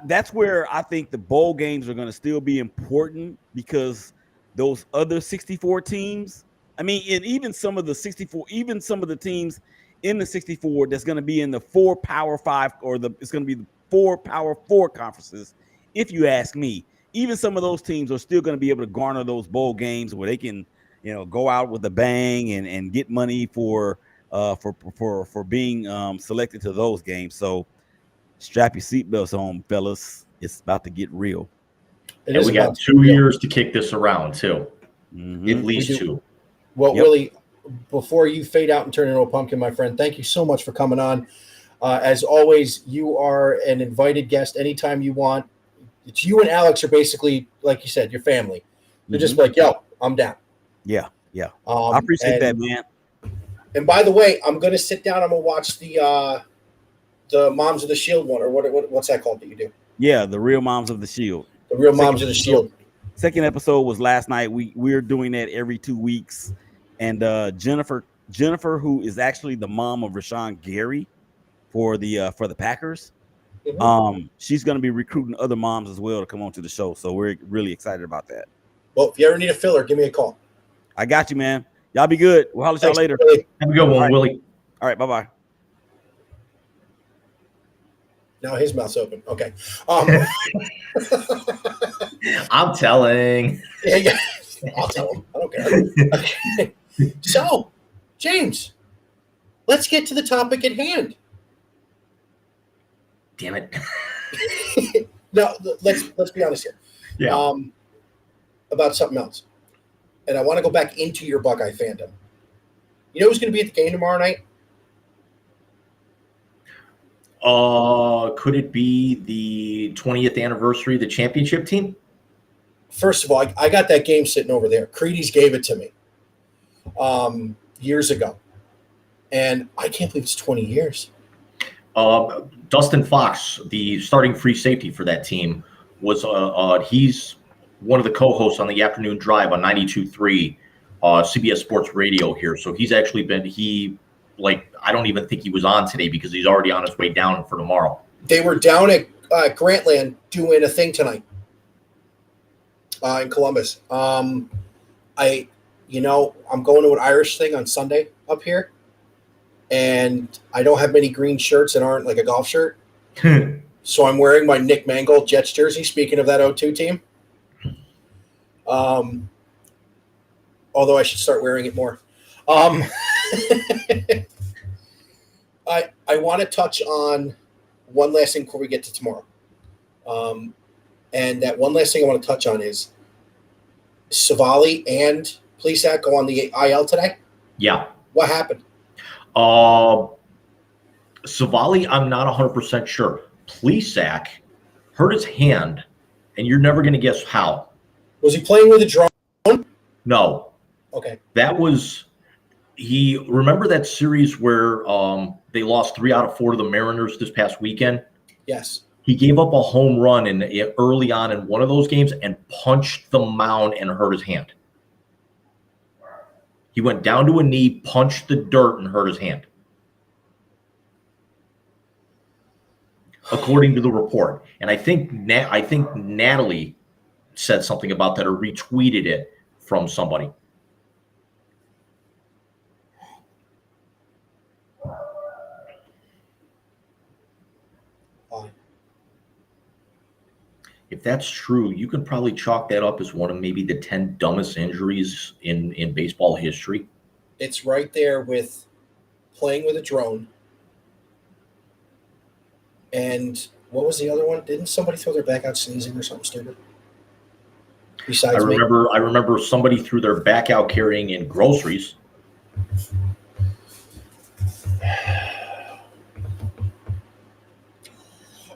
that's where I think the bowl games are going to still be important because those other 64 teams, I mean, and even some of the 64, even some of the teams in the 64 that's going to be in the 4 Power 5 it's going to be the 4 Power 4 conferences. If you ask me, even some of those teams are still going to be able to garner those bowl games where they can, go out with a bang and get money for being selected to those games. So strap your seatbelts on, fellas. It's about to get real. And we got 2 years to kick this around too. Mm-hmm. At least 2. Well, Willie, before you fade out and turn into a pumpkin, my friend, thank you so much for coming on. As always, you are an invited guest anytime you want. It's you and Alex are basically, like you said, your family. They're just like, yo, I'm down. Yeah. I appreciate that, man. And by the way, I'm going to sit down. I'm going to watch the Moms of the Shield one, or what's that called that you do? Yeah, the Real Moms of the Shield. The Real Moms of the Shield. Second episode was last night. We're doing that every 2 weeks. And Jennifer, who is actually the mom of Rashawn Gary for the Packers, she's going to be recruiting other moms as well to come on to the show. So we're really excited about that. Well, if you ever need a filler, give me a call. I got you, man. Y'all be good. We'll holler at y'all later. Willie. Have a good one, Willie. All right, bye-bye. Now his mouth's open. Okay. I'm telling. Yeah. I'll tell him. I don't care. Okay. So, James, let's get to the topic at hand. Damn it. No, let's be honest here. Yeah. About something else. And I want to go back into your Buckeye fandom. You know who's going to be at the game tomorrow night? Could it be the 20th anniversary of the championship team? First of all, I got that game sitting over there. Creedy's gave it to me years ago. And I can't believe it's 20 years. Dustin Fox, the starting free safety for that team, was he's one of the co-hosts on the afternoon drive on 92.3 CBS Sports Radio here. So he's actually I don't even think he was on today because he's already on his way down for tomorrow. They were down at Grantland doing a thing tonight in Columbus. I'm going to an Irish thing on Sunday up here, and I don't have many green shirts that aren't like a golf shirt. So I'm wearing my Nick Mangold Jets jersey, speaking of that 0-2 team. Although I should start wearing it more. I want to touch on one last thing before we get to tomorrow. And that one last thing I want to touch on is Savali and Plesac go on the IL today. Yeah. What happened? Savali, I'm not 100% sure. Plesac hurt his hand, and you're never going to guess how. Was he playing with a drone? No. Okay. That was remember that series where they lost 3 out of 4 to the Mariners this past weekend? Yes. He gave up a home run early on in one of those games and punched the mound and hurt his hand. He went down to a knee, punched the dirt, and hurt his hand. According to the report. And I think Natalie said something about that or retweeted it from somebody. If that's true, you can probably chalk that up as one of maybe the 10 dumbest injuries in baseball history. It's right there with playing with a drone. And what was the other one? Didn't somebody throw their back out sneezing or something stupid? Besides I remember somebody threw their back out carrying in groceries.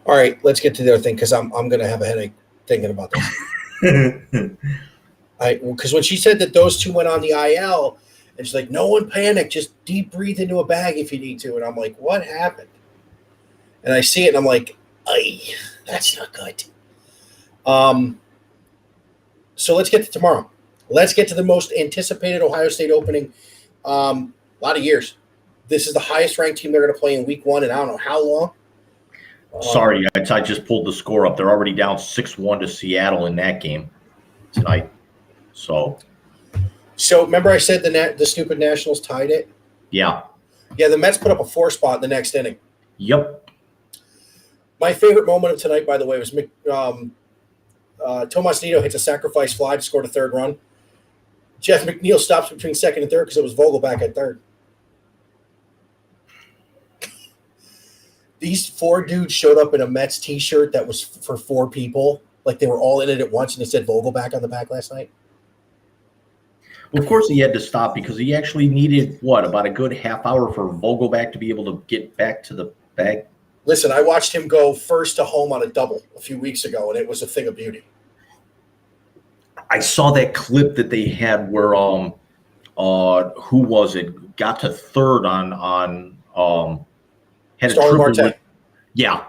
All right, let's get to the other thing because I'm going to have a headache thinking about this. Because when she said that those two went on the IL, and she's like, no one panic, just deep breathe into a bag if you need to. And I'm like, what happened? And I see it, and I'm like, ay, that's not good. So let's get to tomorrow. Let's get to the most anticipated Ohio State opening. A lot of years. This is the highest ranked team they're going to play in week 1, and I don't know how long. Sorry, I just pulled the score up. They're already down 6-1 to Seattle in that game tonight. So, So remember I said the stupid Nationals tied it? Yeah. Yeah, the Mets put up a 4 spot in the next inning. Yep. My favorite moment of tonight, by the way, was Tomas Nido hits a sacrifice fly to score the 3rd run. Jeff McNeil stops between 2nd and 3rd because it was Vogelback at 3rd. These 4 dudes showed up in a Mets T-shirt that was for 4 people. Like they were all in it at once, and it said Vogelback on the back last night. Well, of course he had to stop because he actually needed, about a good half hour for Vogelback to be able to get back to the bag? Listen, I watched him go first to home on a double a few weeks ago, and it was a thing of beauty. I saw that clip that they had where who was it? Got to 3rd on had a Starling triple. Marte. Yeah.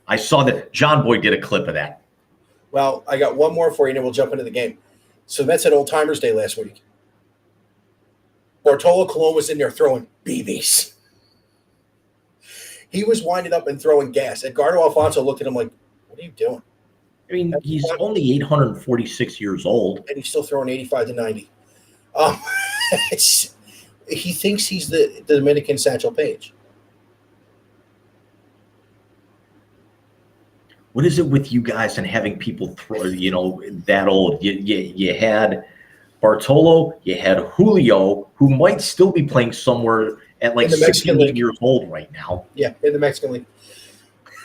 I saw that. John Boy did a clip of that. Well, I got one more for you, and then we'll jump into the game. So the Mets had Old Timers Day last week. Bartolo Colon was in there throwing BBs. He was winding up and throwing gas. Edgardo Alfonso looked at him like, what are you doing? I mean, he's only 846 years old. And he's still throwing 85 to 90. He thinks he's the Dominican Satchel Paige. What is it with you guys and having people throw, that old? You had Bartolo, you had Julio, who might still be playing somewhere at like 16 years old right now. Yeah, in the Mexican League.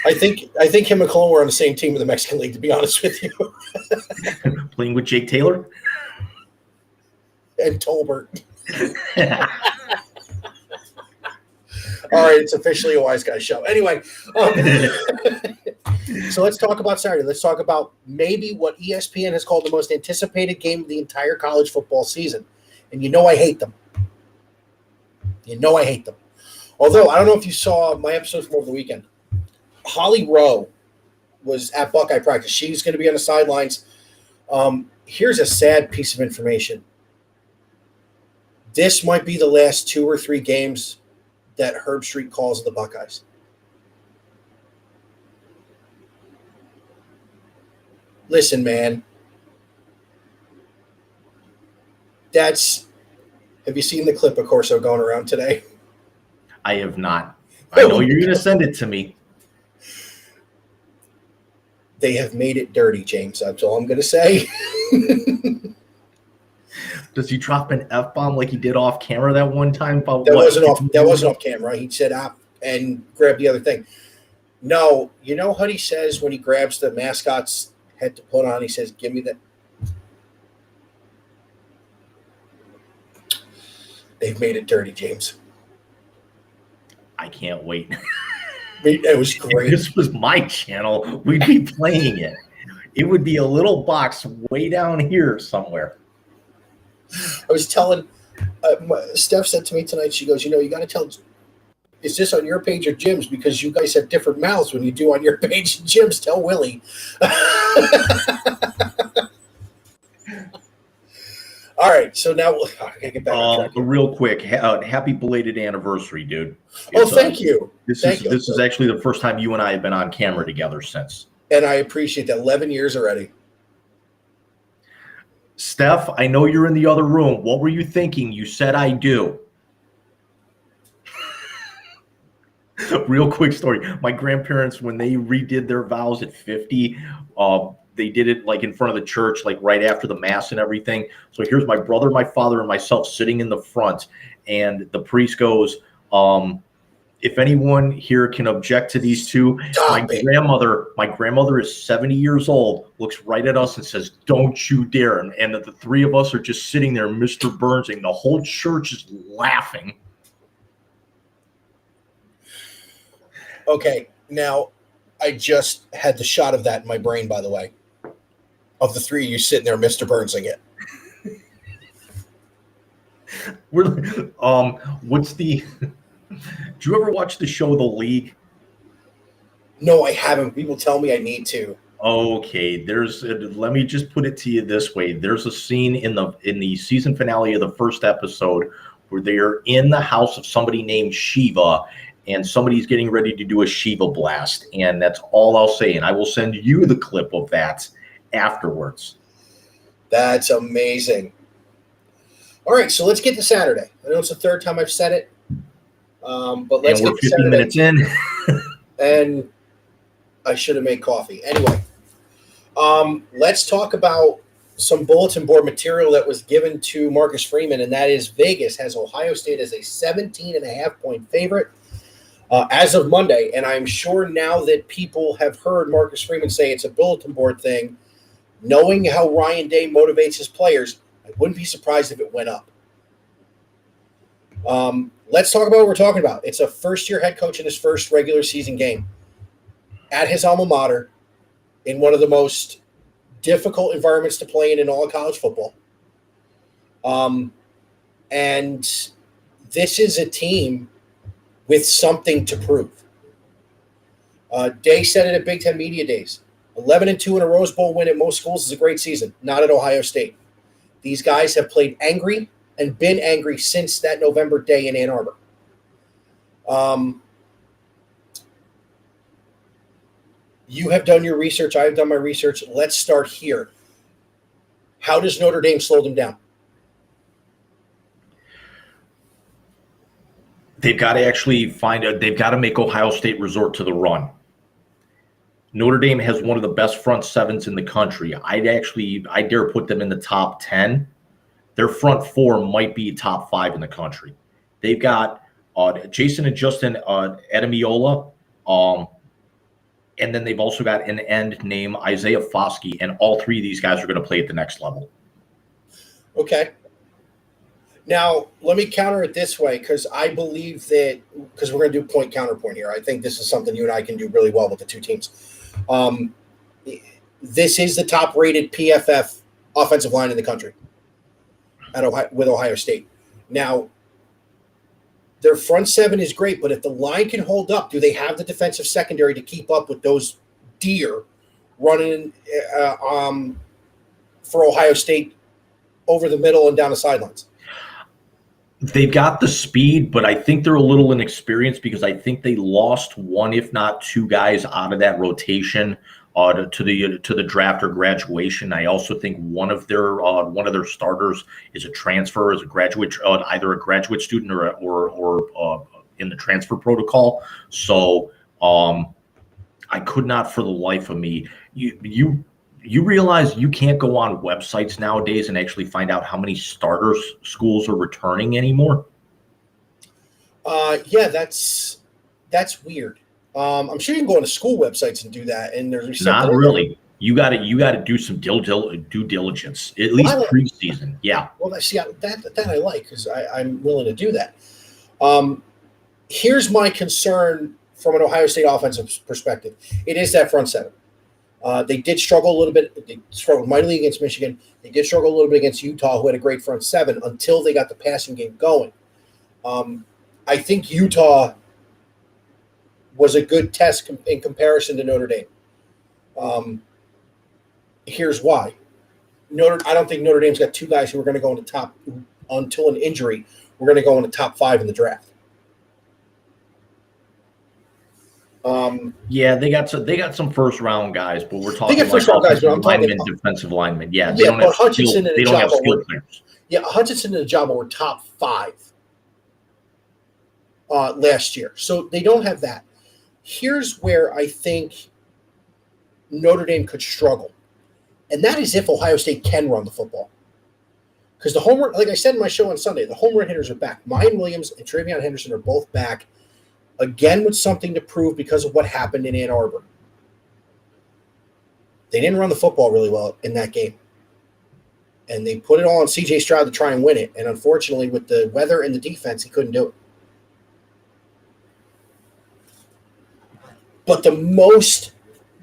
I think him and Colon were on the same team in the Mexican League, to be honest with you. Playing with Jake Taylor? And Tolbert. All right, it's officially a Wise Guy show. Anyway, so let's talk about Saturday. Let's talk about maybe what ESPN has called the most anticipated game of the entire college football season. And I hate them. I hate them. Although, I don't know if you saw my episodes from over the weekend. Holly Rowe was at Buckeye practice. She's going to be on the sidelines. Here's a sad piece of information. This might be the last 2 or 3 games that Herb Street calls the Buckeyes. Listen, man. Have you seen the clip of Corso going around today? I have not. I know you're going to send it to me. They have made it dirty, James. That's all I'm going to say. Does he drop an F-bomb like he did off camera that one time? That wasn't off camera. He said and grabbed the other thing. No, you know what he says when he grabs the mascot's head to put on? He says, give me that. They've made it dirty, James. I can't wait. It was great. If this was my channel, we'd be playing it. It would be a little box way down here somewhere. I was telling Steph said to me tonight, she goes, you got to tell, is this on your page or Jim's? Because you guys have different mouths when you do on your page. Jim's, tell Willie. All right, so now I gotta get back on track. Real quick, happy belated anniversary, dude. Thank you. This is actually the first time you and I have been on camera together since. And I appreciate that. 11 years already. Steph, I know you're in the other room. What were you thinking? You said I do. Real quick story. My grandparents, when they redid their vows at 50, they did it like in front of the church, like right after the mass and everything. So here's my brother, my father, and myself sitting in the front. And the priest goes, if anyone here can object to these two, my grandmother is 70 years old, looks right at us and says, don't you dare. And the 3 of us are just sitting there, Mr. Burnsing. The whole church is laughing. Okay, now I just had the shot of that in my brain, by the way, of the 3 of you sitting there, Mr. Burnsing it. Do you ever watch the show The League? No, I haven't. People tell me I need to. Okay, let me just put it to you this way. There's a scene in the season finale of the first episode where they're in the house of somebody named Shiva, and somebody's getting ready to do a Shiva blast. And that's all I'll say. And I will send you the clip of that afterwards. That's amazing. All right, so let's get to Saturday. I know it's the third time I've said it, but let's and we're get to 50 Saturday. minutes in. And I should have made coffee. Anyway, let's talk about some bulletin board material that was given to Marcus Freeman, and that is Vegas has Ohio State as a 17.5-point favorite as of Monday. And I'm sure now that people have heard Marcus Freeman say it's a bulletin board thing, knowing how Ryan Day motivates his players, I wouldn't be surprised if it went up. Let's talk about what we're talking about. It's a first-year head coach in his first regular season game at his alma mater in one of the most difficult environments to play in all of college football. And this is a team with something to prove. Day said it at Big Ten Media Days. 11-2 in a Rose Bowl win at most schools is a great season, not at Ohio State. These guys have played angry and been angry since that November day in Ann Arbor. You have done your research. I have done my research. Let's start here. How does Notre Dame slow them down? They've got to actually they've got to make Ohio State resort to the run. Notre Dame has one of the best front sevens in the country. I dare put them in the top 10. Their front four might be top 5 in the country. They've got Jason and Justin Ademiola, and then they've also got an end named Isaiah Foskey, and all three of these guys are going to play at the next level. Okay. Now, let me counter it this way, because I believe that – because we're going to do point counterpoint here. I think this is something you and I can do really well with the two teams. This is the top-rated PFF offensive line in the country with Ohio State. Now, their front seven is great, but if the line can hold up, do they have the defensive secondary to keep up with those deer running for Ohio State over the middle and down the sidelines? They've got the speed, but I think they're a little inexperienced because I think they lost one, if not two guys out of that rotation to the draft or graduation. I also think one of their starters is a transfer, as a graduate, either a graduate student or in the transfer protocol. So I could not, for the life of me, you realize you can't go on websites nowadays and actually find out how many starters schools are returning anymore? Yeah, that's weird. I'm sure you can go on to school websites and do that, and there's not really. You got to do some due diligence, at least preseason. Yeah. Well, see, that I like, because I'm willing to do that. Here's my concern from an Ohio State offensive perspective. It is that front seven. They did struggle a little bit. They struggled mightily against Michigan. They did struggle a little bit against Utah, who had a great front seven until they got the passing game going. I think Utah was a good test in comparison to Notre Dame. Here's why. I don't think Notre Dame's got two guys who are going to go in the top until an injury. We're going to go in the top 5 in the draft. Yeah, they got some first round guys, but we're talking like first round guys, but I'm linemen, defensive linemen. Yeah, they don't have Hutchinson and skill players. Yeah, Hutchinson and Ajabo were top 5 last year, so they don't have that. Here's where I think Notre Dame could struggle, and that is if Ohio State can run the football. Because the home run, like I said in my show on Sunday, the home run hitters are back. Mayan Williams and Travion Henderson are both back. Again, with something to prove because of what happened in Ann Arbor. They didn't run the football really well in that game. And they put it all on C.J. Stroud to try and win it. And unfortunately, with the weather and the defense, he couldn't do it. But the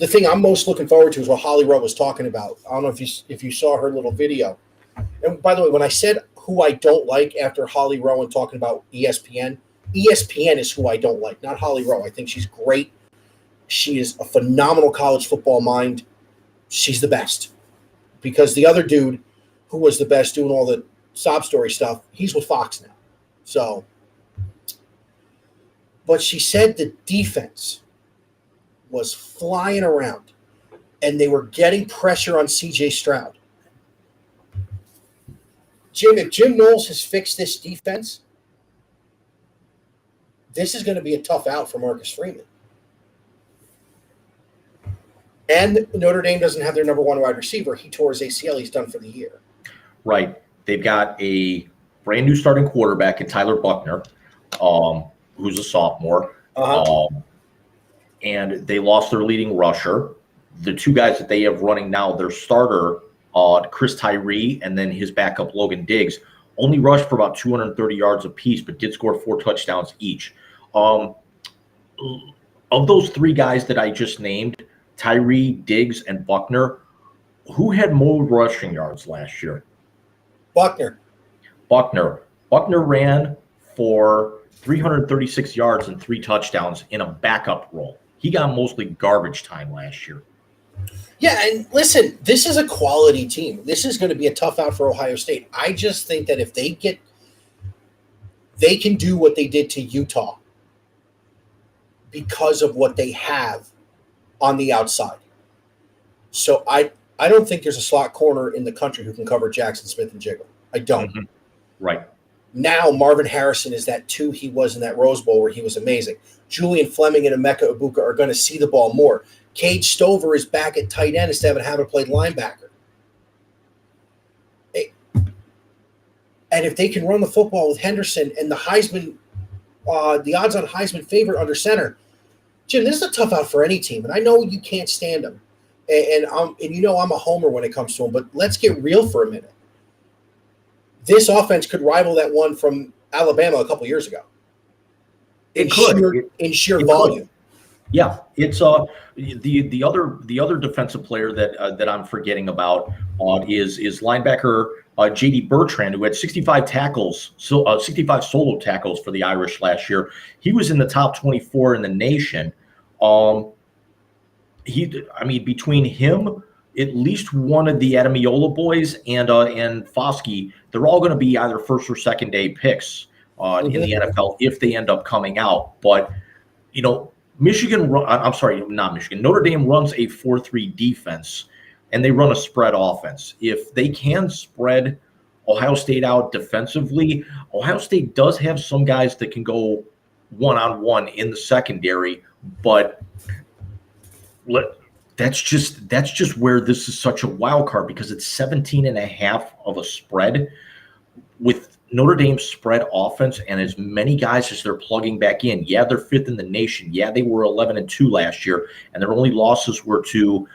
thing I'm most looking forward to is what Holly Rowe was talking about. I don't know if you saw her little video. And by the way, when I said who I don't like after Holly Rowe and talking about ESPN is who I don't like, not Holly Rowe. I think she's great. She is a phenomenal college football mind. She's the best. Because the other dude who was the best doing all the sob story stuff, he's with Fox now. So, but she said the defense was flying around and they were getting pressure on C.J. Stroud. Jim, if Jim Knowles has fixed this defense, this is going to be a tough out for Marcus Freeman. And Notre Dame doesn't have their number one wide receiver. He tore his ACL. He's done for the year. Right. They've got a brand new starting quarterback in Tyler Buckner, who's a sophomore. And they lost their leading rusher. The two guys that they have running now, their starter, Chris Tyree, and then his backup, Logan Diggs, only rushed for about 230 yards apiece, but did score 4 touchdowns each. Of those three guys that I just named, Tyree, Diggs, and Buckner, who had more rushing yards last year? Buckner ran for 336 yards and 3 touchdowns in a backup role. He got mostly garbage time last year. Yeah, and listen, this is a quality team. This is going to be a tough out for Ohio State. I just think that if they can do what they did to Utah because of what they have on the outside. So I don't think there's a slot corner in the country who can cover Jackson Smith and Jiggle. I don't. Mm-hmm. Right. Now Marvin Harrison is that 2 he was in that Rose Bowl where he was amazing. Julian Fleming and Emeka Ibuka are going to see the ball more. Cade Stover is back at tight end instead of having played linebacker. And if they can run the football with Henderson and the Heisman, the odds-on Heisman favorite under center, Jim, this is a tough out for any team. And I know you can't stand them. And you know I'm a homer when it comes to them, but let's get real for a minute. This offense could rival that one from Alabama a couple years ago. In sheer volume. Yeah, it's the other defensive player that I'm forgetting about is linebacker J.D. Bertrand, who had 65 tackles, 65 solo tackles for the Irish last year. He was in the top 24 in the nation. Between him, at least one of the Adamiola boys and Foskey, they're all going to be either first or second day picks in the NFL if they end up coming out. But Notre Dame runs a 4-3 defense, and they run a spread offense. If they can spread Ohio State out defensively, Ohio State does have some guys that can go one-on-one in the secondary, but that's just where this is such a wild card, because it's 17.5 of a spread with Notre Dame's spread offense and as many guys as they're plugging back in. Yeah, they're 5th in the nation. Yeah, they were 11-2 last year, and their only losses were to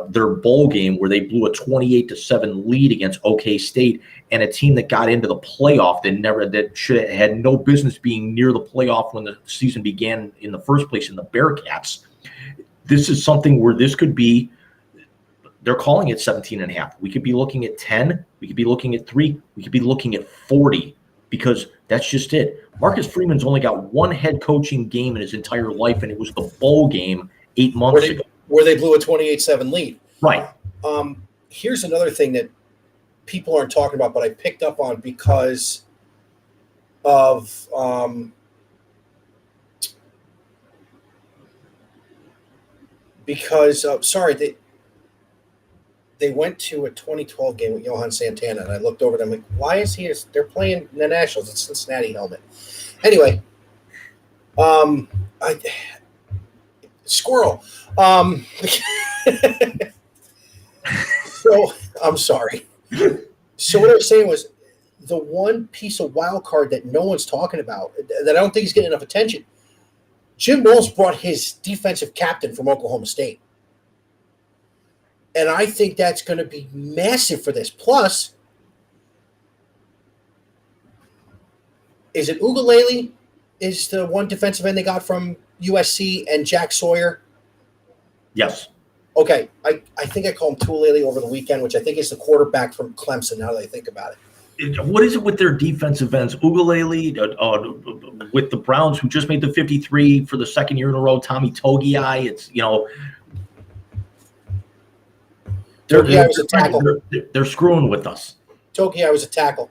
their bowl game where they blew a 28-7 lead against OK State, and a team that got into the playoff that should have had no business being near the playoff when the season began in the first place, in the Bearcats. This is something where this could be, they're calling it 17.5. We could be looking at 10. We could be looking at 3. We could be looking at 40, because that's just it. Marcus Freeman's only got one head coaching game in his entire life, and it was the bowl game 8 months ago, where they blew a 28-7 lead. Right. Here's another thing that people aren't talking about, but I picked up on because of they went to a 2012 game with Johan Santana, and I looked over them like, why is he? They're playing the Nationals. It's Cincinnati helmet. Anyway, squirrel. So I'm sorry. So what I was saying was, the one piece of wild card that no one's talking about, that I don't think he's getting enough attention, Jim Knowles brought his defensive captain from Oklahoma State. And I think that's going to be massive for this. Plus, is it Ugalele is the one defensive end they got from USC, and Jack Sawyer? Yes. Okay. I think I call him Tualele over the weekend, which I think is the quarterback from Clemson, now that I think about it. What is it with their defensive ends? Ugalele with the Browns, who just made the 53 for the second year in a row. Tommy Togiai. It's, Togiai was a tackle. They're screwing with us. Togiai was a tackle.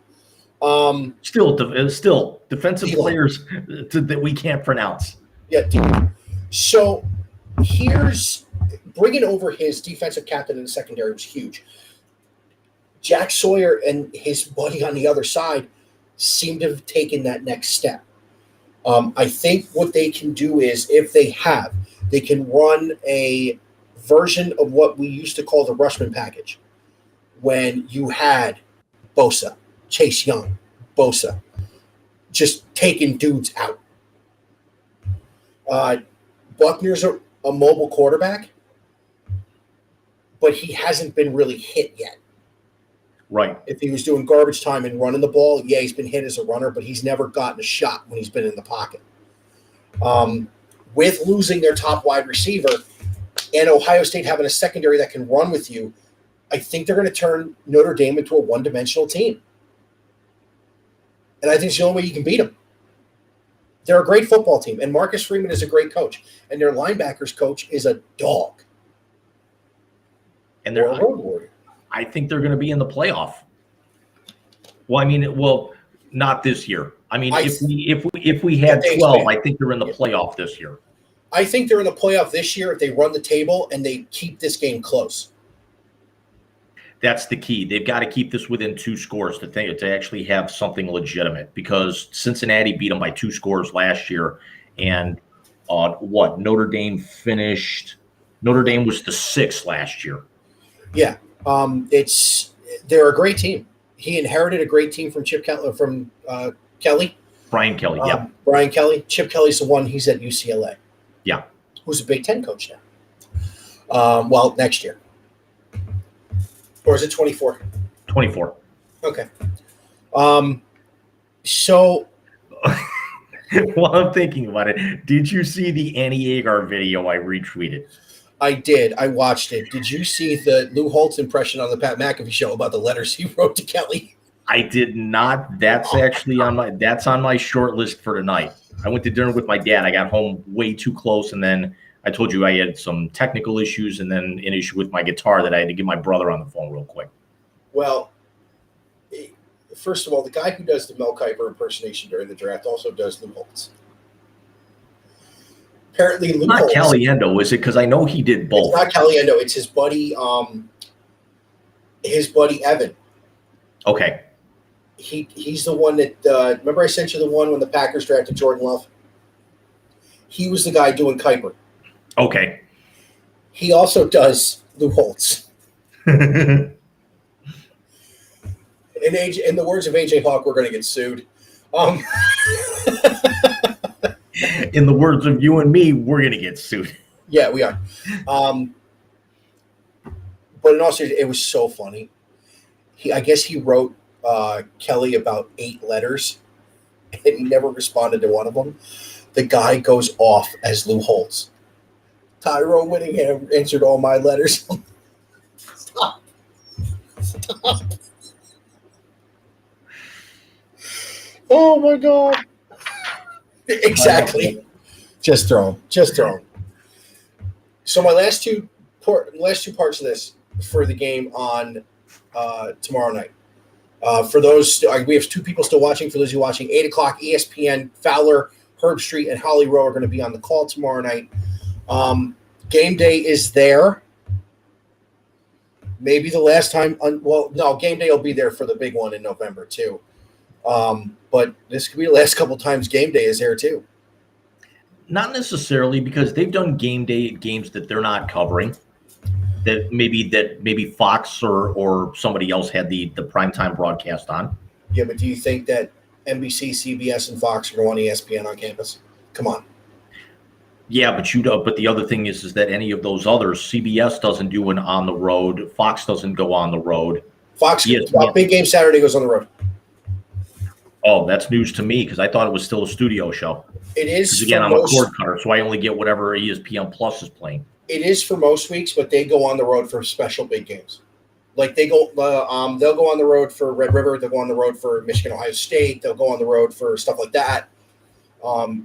Still defensive players that we can't pronounce. Yeah. So here's bringing over his defensive captain in the secondary was huge. Jack Sawyer and his buddy on the other side seem to have taken that next step. I think what they can do is, if they can run a version of what we used to call the Rushman package, when you had Bosa, Chase Young, Bosa, just taking dudes out. Buckner's a mobile quarterback, but he hasn't been really hit yet. Right. If he was doing garbage time and running the ball, yeah, he's been hit as a runner, but he's never gotten a shot when he's been in the pocket. With losing their top wide receiver and Ohio State having a secondary that can run with you, I think they're going to turn Notre Dame into a one-dimensional team. And I think it's the only way you can beat them. They're a great football team, and Marcus Freeman is a great coach, and their linebackers coach is a dog. And they're a road warrior. I think they're going to be in the playoff. Well, not this year. I mean, if we had 12, I think they're in the playoff this year. I think they're in the playoff this year if they run the table and they keep this game close. That's the key. They've got to keep this within 2 scores to actually have something legitimate, because Cincinnati beat them by 2 scores last year. And Notre Dame was the 6th last year. Yeah. They're a great team. He inherited a great team from Chip Kelly, Kelly. Brian Kelly, yeah. Brian Kelly. Chip Kelly's the one. He's at UCLA. Yeah. Who's a Big Ten coach now. Next year. Or is it 24? 24. Okay. So while I'm thinking about it, did you see the Annie Agar video I retweeted? I did. I watched it. Did you see the Lou Holtz impression on the Pat McAfee show about the letters he wrote to Kelly? I did not. That's actually on my short list for tonight. I went to dinner with my dad. I got home way too close, and then I told you I had some technical issues and then an issue with my guitar that I had to get my brother on the phone real quick. Well, first of all, the guy who does the Mel Kiper impersonation during the draft also does Lou Holtz. Apparently, Lou Holtz. Not Caliendo, is it? Because I know he did both. It's not Caliendo. It's his buddy. His buddy Evan. Okay. He's the one that. Remember, I sent you the one when the Packers drafted Jordan Love. He was the guy doing Kiper. Okay. He also does Lou Holtz. In the words of AJ Hawk, we're going to get sued. In the words of you and me, we're going to get sued. Yeah, we are. But in all seriousness, it was so funny. I guess he wrote Kelly about 8 letters, and he never responded to one of them. The guy goes off as Lou Holtz. Tyrone Whittingham answered all my letters. Stop. Oh my God. Exactly. Just throw him. So my last two parts of this for the game on tomorrow night. For those, we have 2 people still watching. For those of you watching, 8 o'clock, ESPN, Fowler, Herb Street, and Holly Rowe are going to be on the call tomorrow night. Game day is there. Maybe the last time. Game day will be there for the big one in November too. But this could be the last couple times game day is there too. Not necessarily, because they've done game day games that they're not covering. That maybe Fox or somebody else had the primetime broadcast on. Yeah, but do you think that NBC, CBS, and Fox are going to want ESPN on campus? Come on. Yeah, but the other thing is that any of those others, CBS doesn't do an on the road, Fox doesn't go on the road. Fox, big game Saturday goes on the road. Oh, that's news to me, because I thought it was still a studio show. It is. Again, I'm a cord cutter, so I only get whatever ESPN Plus is playing. It is for most weeks, but they go on the road for special big games. Like they'll go on the road for Red River. They'll go on the road for Michigan, Ohio State. They'll go on the road for stuff like that.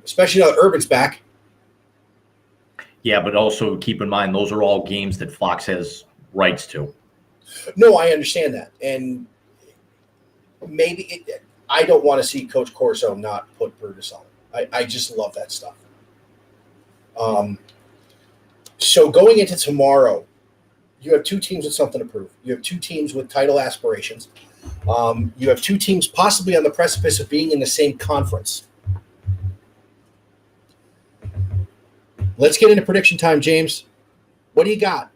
Especially now that Urban's back. Yeah, but also keep in mind, those are all games that Fox has rights to. No, I understand that. And I don't want to see Coach Corso not put Brutus on. I just love that stuff. So going into tomorrow, You have two teams with something to prove. You have two teams with title aspirations. You have two teams possibly on the precipice of being in the same conference. Let's get into prediction time, James. What do you got?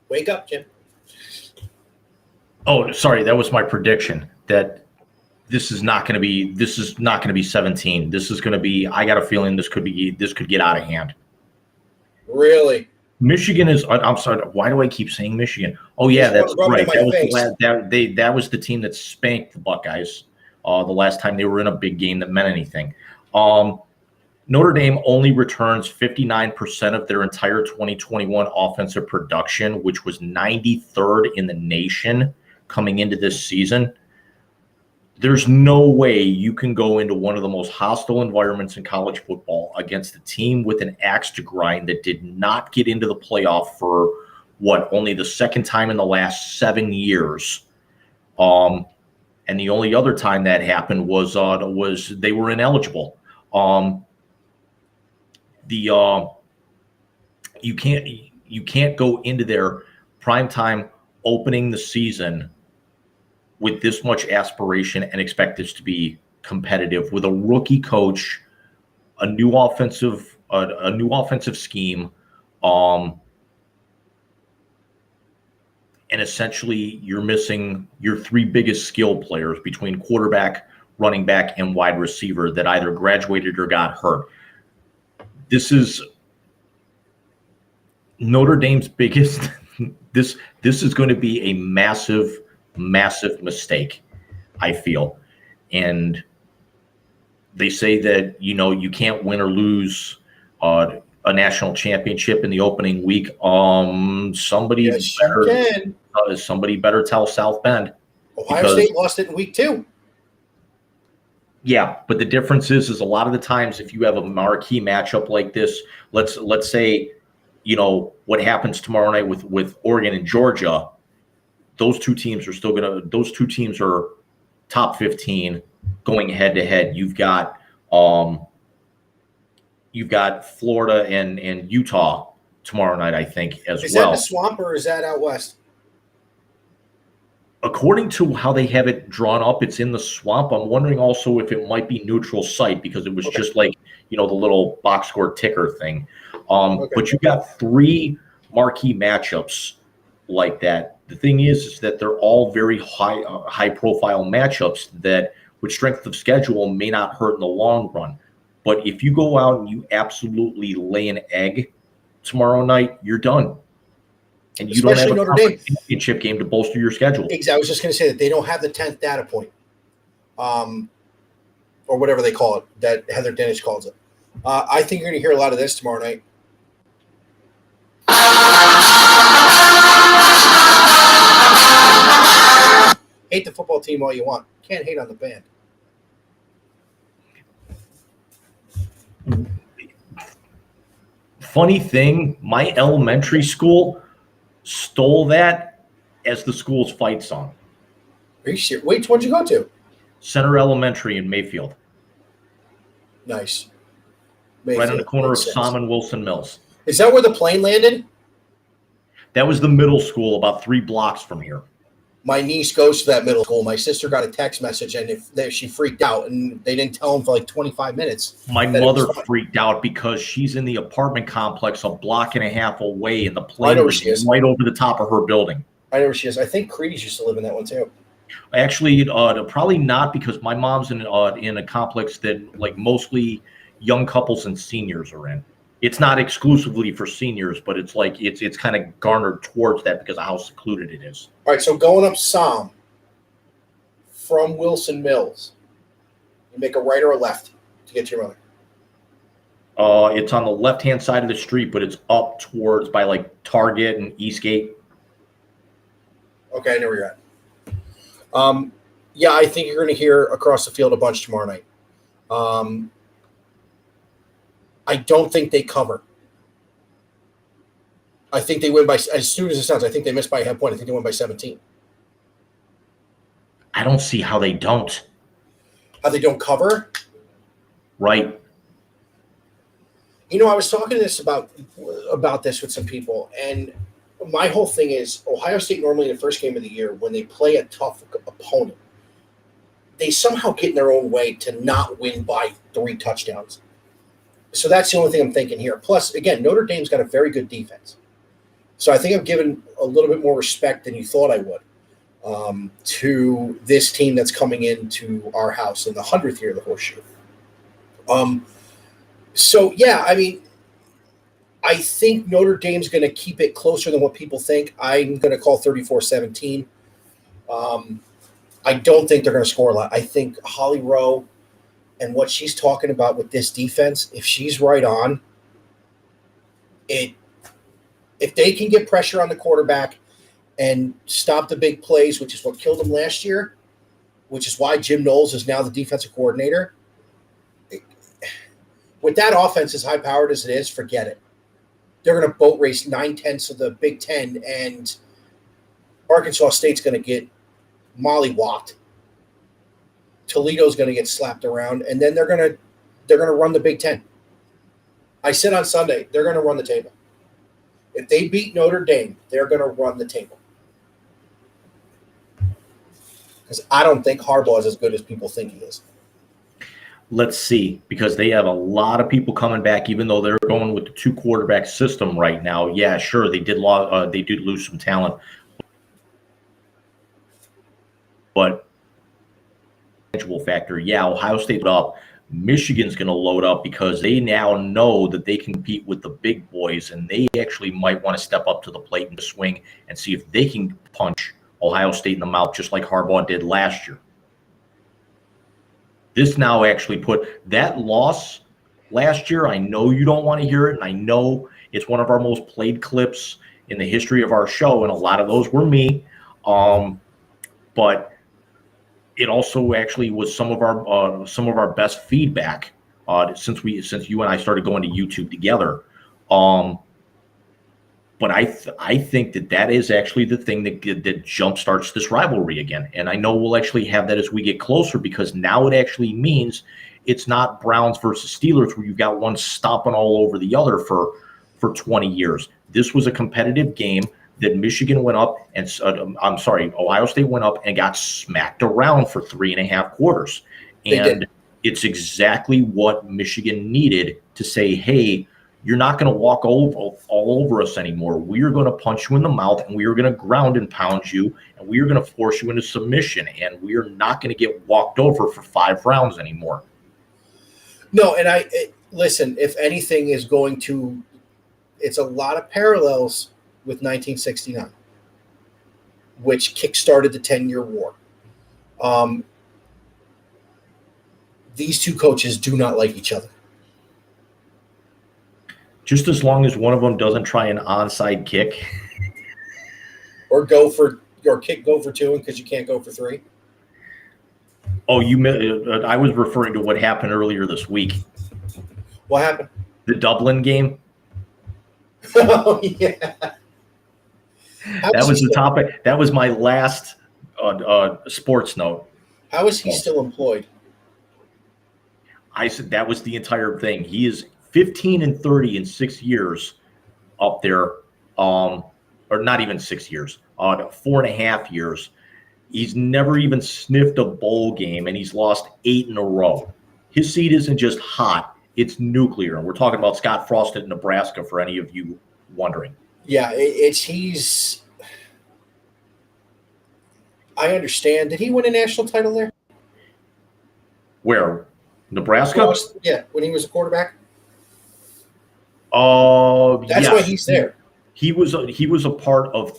Wake up, Jim. Oh, sorry. That was my prediction that this is not going to be 17. This is going to be, I got a feeling this could get out of hand. Really? Michigan is, I'm sorry. Why do I keep saying Michigan? Oh yeah, that's right. That was the team that spanked the Buckeyes the last time they were in a big game that meant anything. Notre Dame only returns 59% of their entire 2021 offensive production, which was 93rd in the nation coming into this season. There's no way you can go into one of the most hostile environments in college football against a team with an axe to grind that did not get into the playoff for only the second time in the last 7 years. And the only other time that happened was they were ineligible. You can't go into their primetime opening the season with this much aspiration and expect this to be competitive with a rookie coach, a new offensive scheme, and essentially you're missing your three biggest skill players between quarterback, running back, and wide receiver that either graduated or got hurt. This is Notre Dame's biggest. This is going to be a massive mistake, I feel. And they say that, you can't win or lose a national championship in the opening week. Somebody better tell South Bend. Ohio State lost it in week 2. Yeah, but the difference is a lot of the times if you have a marquee matchup like this, let's say, what happens tomorrow night with Oregon and Georgia, those two teams are top 15 going head to head. You've got Florida and Utah tomorrow night, I think, as well. Is that in the Swamp or is that out west? According to how they have it drawn up, it's in the Swamp. I'm wondering also if it might be neutral site because it was just like, the little box score ticker thing. But you got 3 marquee matchups like that. The thing is that they're all very high profile matchups that with strength of schedule may not hurt in the long run. But if you go out and you absolutely lay an egg tomorrow night, you're done. And you don't have a championship game to bolster your schedule. Exactly. I was just going to say that they don't have the 10th data point, or whatever they call it, that Heather Dinich calls it. I think you're going to hear a lot of this tomorrow night. Hate the football team all you want. Can't hate on the band. Funny thing, my elementary school stole that as the school's fight song. Are you serious? Wait, where'd you go to? Center Elementary in Mayfield. Nice. Mayfield. Right on the corner of Som and Wilson Mills. Is that where the plane landed? That was the middle school about 3 blocks from here. My niece goes to that middle school. My sister got a text message, and she freaked out, and they didn't tell him for like 25 minminutes. My mother freaked out because she's in the apartment complex a block and a half away, and the plane was right over the top of her building. I know where she is. I think Creedys used to live in that one too. Actually, probably not because my mom's in a complex that like mostly young couples and seniors are in. It's not exclusively for seniors, but it's like it's kind of garnered towards that because of how secluded it is. All right, so going up Som from Wilson Mills, you make a right or a left to get to your mother? It's on the left-hand side of the street, but it's up towards by like Target and Eastgate. Okay, I know where you're at. Yeah, I think you're going to hear across the field a bunch tomorrow night. I don't think they cover. I think they win by, as soon as it sounds, I think they missed by a half point. I think they win by 17. I don't see how they don't. How they don't cover? Right. You know, I was talking to this about this with some people, and my whole thing is Ohio State normally in the first game of the year, when they play a tough opponent, they somehow get in their own way to not win by 3 touchdowns. So that's the only thing I'm thinking here. Plus, again, Notre Dame's got a very good defense. So I think I'm giving a little bit more respect than you thought I would to this team that's coming into our house in the 100th year of the Horseshoe. So, yeah, I mean, I think Notre Dame's going to keep it closer than what people think. I'm going to call 34-17. I don't think they're going to score a lot. I think Holly Rowe and what she's talking about with this defense, if she's right on, if they can get pressure on the quarterback and stop the big plays, which is what killed them last year, which is why Jim Knowles is now the defensive coordinator, with that offense as high-powered as it is, forget it. They're going to boat race 9/10 of the Big Ten, and Arkansas State's going to get mollywopped. Toledo's going to get slapped around, and then they're going to run the Big Ten. I said on Sunday, they're going to run the table. If they beat Notre Dame, they're going to run the table. Because I don't think Harbaugh is as good as people think he is. Let's see, because they have a lot of people coming back, even though they're going with the 2 quarterback system right now. Yeah, sure, they did lose some talent, but factor. Yeah, Ohio State up. Michigan's going to load up because they now know that they can compete with the big boys, and they actually might want to step up to the plate and swing and see if they can punch Ohio State in the mouth just like Harbaugh did last year. This now actually put that loss last year. I know you don't want to hear it, and I know it's one of our most played clips in the history of our show, and a lot of those were me. But it also actually was some of our best feedback since you and I started going to YouTube together. But I think that is actually the thing that jumpstarts this rivalry again. And I know we'll actually have that as we get closer, because now it actually means it's not Browns versus Steelers where you've got one stomping all over the other for 20 years. This was a competitive game that Michigan went up and Ohio State went up and got smacked around for 3.5 quarters. And it's exactly what Michigan needed to say, hey, you're not going to walk all over us anymore. We are going to punch you in the mouth, and we are going to ground and pound you, and we are going to force you into submission, and we are not going to get walked over for 5 rounds anymore. No, and listen, if anything is going to – it's a lot of parallels with 1969, which kickstarted the 10-year war. These 2 coaches do not like each other. Just as long as one of them doesn't try an onside kick. Or go for 2 because you can't go for 3. Oh, I was referring to what happened earlier this week. What happened? The Dublin game. Oh, yeah. That was the topic. That was my last sports note. How is he still employed? I said that was the entire thing. He is 15-30 in 6 years up there, or not even 6 years, 4.5 years. He's never even sniffed a bowl game, and he's lost 8 in a row. His seat isn't just hot, it's nuclear. And we're talking about Scott Frost at Nebraska, for any of you wondering. Yeah, I understand. Did he win a national title there? Where? Nebraska? Frost, yeah, when he was a quarterback. That's yes. why he's there. He was a part of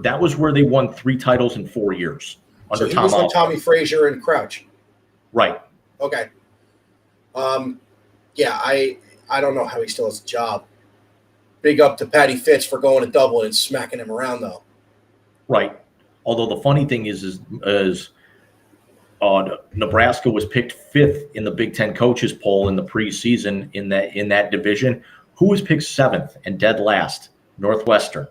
that was where they won 3 titles in 4 years under Tom. He was with Tommy Frazier and Crouch. Right. Okay. Yeah, I don't know how he still has a job. Big up to Patty Fitz for going to Dublin and smacking him around, though. Right. Although the funny thing is Nebraska was picked 5th in the Big Ten coaches poll in the preseason in that division. Who was picked 7th and dead last? Northwestern.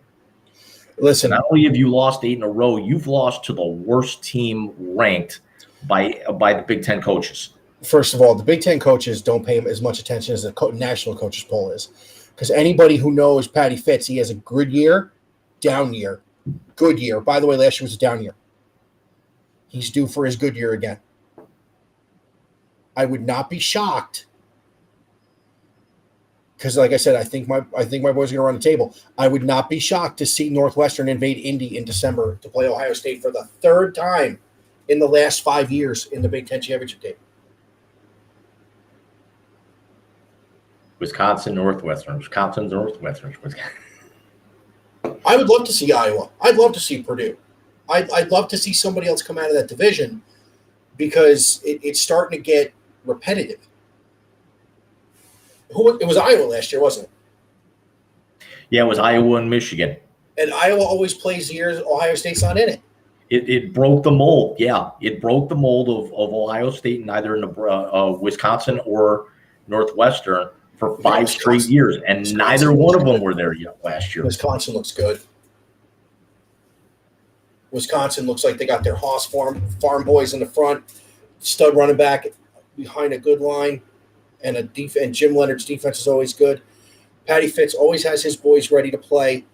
Listen, not only have you lost 8 in a row, you've lost to the worst team ranked by the Big Ten coaches. First of all, the Big Ten coaches don't pay as much attention as the national coaches poll is. Because anybody who knows Patty Fitz, he has a good year, down year, good year. By the way, last year was a down year. He's due for his good year again. I would not be shocked because, like I said, I think my boys are going to run the table. I would not be shocked to see Northwestern invade Indy in December to play Ohio State for the third time in the last 5 years in the Big Ten championship game. Wisconsin, Northwestern. I would love to see Iowa. I'd love to see Purdue. I'd love to see somebody else come out of that division because it's starting to get repetitive. It was Iowa last year, wasn't it? Yeah, it was Iowa and Michigan. And Iowa always plays the years Ohio State's not in it. It broke the mold. Yeah, it broke the mold of Ohio State, neither in Wisconsin or Northwestern for 5 straight years, and Wisconsin, neither one of them were there yet last year. Wisconsin looks good. Wisconsin looks like they got their Haas farm boys in the front, stud running back behind a good line, and Jim Leonard's defense is always good. Patty Fitz always has his boys ready to play.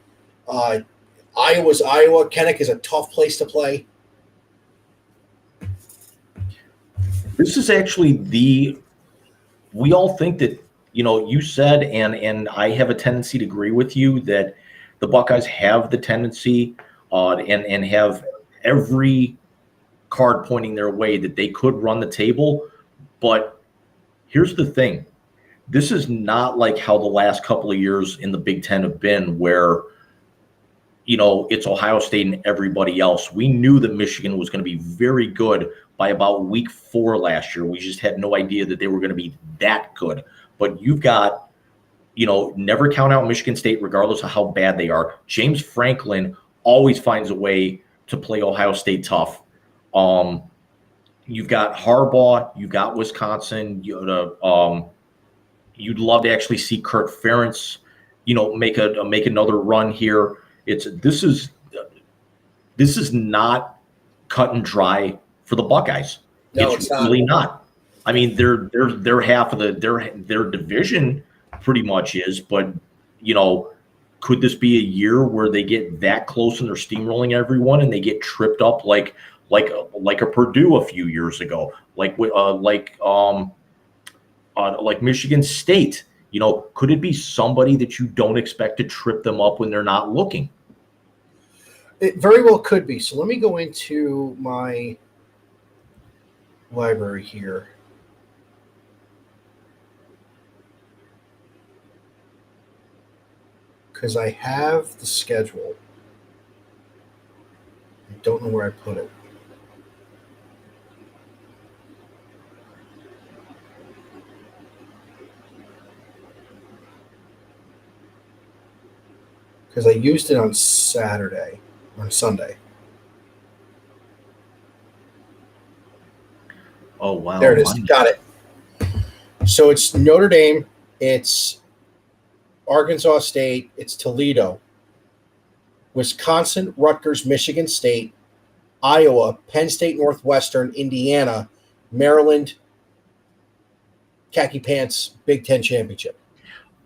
Iowa's Iowa. Kinnick is a tough place to play. This is actually we all think that, you said, and I have a tendency to agree with you, that the Buckeyes have the tendency and have every card pointing their way that they could run the table. But here's the thing. This is not like how the last couple of years in the Big Ten have been where, it's Ohio State and everybody else. We knew that Michigan was going to be very good by about week 4 last year. We just had no idea that they were going to be that good. But you've got, never count out Michigan State regardless of how bad they are. James Franklin always finds a way to play Ohio State tough. You've got Harbaugh, you've got Wisconsin. You'd love to actually see Kirk Ferentz, make another run here. This is not cut and dry for the Buckeyes. No, it's really not. I mean, they're half of their division pretty much is, but could this be a year where they get that close and they're steamrolling everyone and they get tripped up like a Purdue a few years ago, like Michigan State? Could it be somebody that you don't expect to trip them up when they're not looking? It very well could be. So let me go into my library here. Because I have the schedule. I don't know where I put it. Because I used it on Sunday. Oh, wow. There it is. Got it. So it's Notre Dame. It's Arkansas State. It's Toledo. Wisconsin, Rutgers, Michigan State, Iowa, Penn State, Northwestern, Indiana, Maryland, Khaki Pants, Big Ten Championship.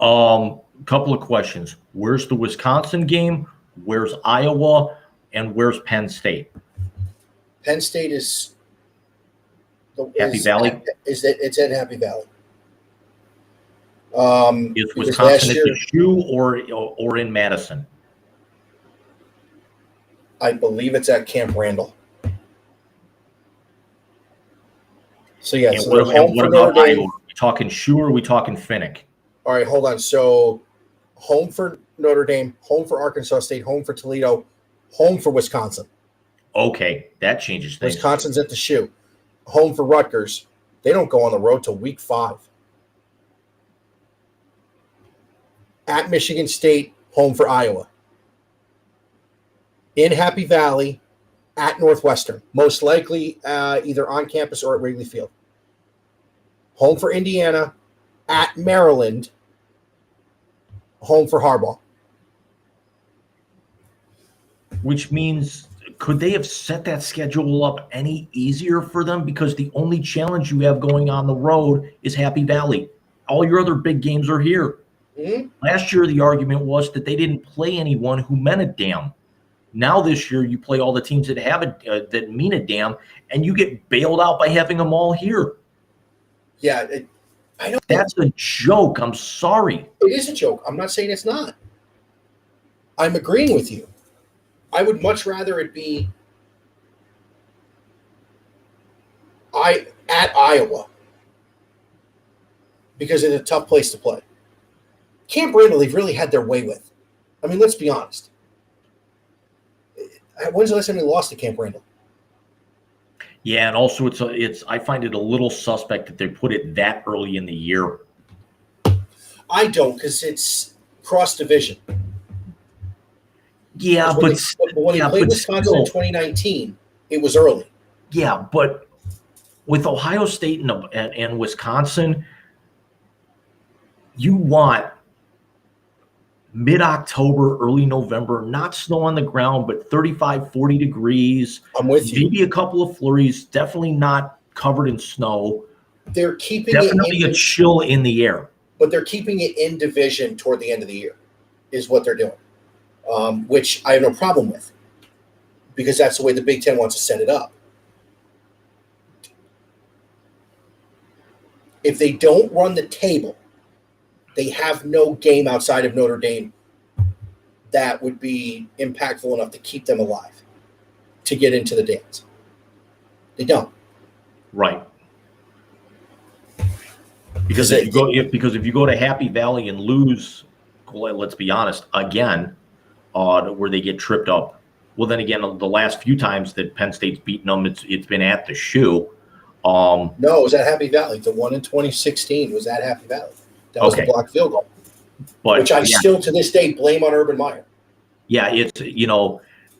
Couple of questions. Where's the Wisconsin game? Where's Iowa? And where's Penn State? Penn State is Happy Valley. It's at Happy Valley. Is Wisconsin at the Shoe or in Madison? I believe it's at Camp Randall. So yeah. And what about Iowa? Are we talking Shoe or are we talking Finnick? All right, hold on. So home for Notre Dame, home for Arkansas State, home for Toledo, home for Wisconsin. Okay, that changes things. Wisconsin's at the Shoe. Home for Rutgers. They don't go on the road till week 5. At Michigan State, home for Iowa. In Happy Valley, at Northwestern. Most likely either on campus or at Wrigley Field. Home for Indiana, at Maryland, home for Harbaugh. which means could they have set that schedule up any easier for them? Because the only challenge you have going on the road is Happy Valley. All your other big games are here. Mm-hmm. Last year, the argument was that they didn't play anyone who meant a damn. Now this year, you play all the teams that have that mean a damn, and you get bailed out by having them all here. Yeah, I don't. That's a joke. I'm sorry. It is a joke. I'm not saying it's not. I'm agreeing with you. I would much rather it be at Iowa because it's a tough place to play. Camp Randall, they've really had their way with. I mean, let's be honest. When's the last time they lost to Camp Randall? Yeah, and also it's I find it a little suspect that they put it that early in the year. I don't, because it's cross division. Yeah, but when they played Wisconsin in 2019, it was early. Yeah, but with Ohio State and Wisconsin, you want mid-October, early November, not snow on the ground, but 35, 40 degrees. I'm with you. Maybe a couple of flurries, definitely not covered in snow. They're keeping definitely a chill in the air. But they're keeping it in division toward the end of the year is what they're doing, which I have no problem with because that's the way the Big Ten wants to set it up. If they don't run the table, they have no game outside of Notre Dame that would be impactful enough to keep them alive, to get into the dance. They don't. Right. Because if you go to Happy Valley and lose, let's be honest, again, where they get tripped up. Well, then again, the last few times that Penn State's beaten them, it's been at the shoe. No, it was at Happy Valley. The one in 2016 was at Happy Valley. That was a blocked field goal, which I still to this day blame on Urban Meyer. Yeah, it's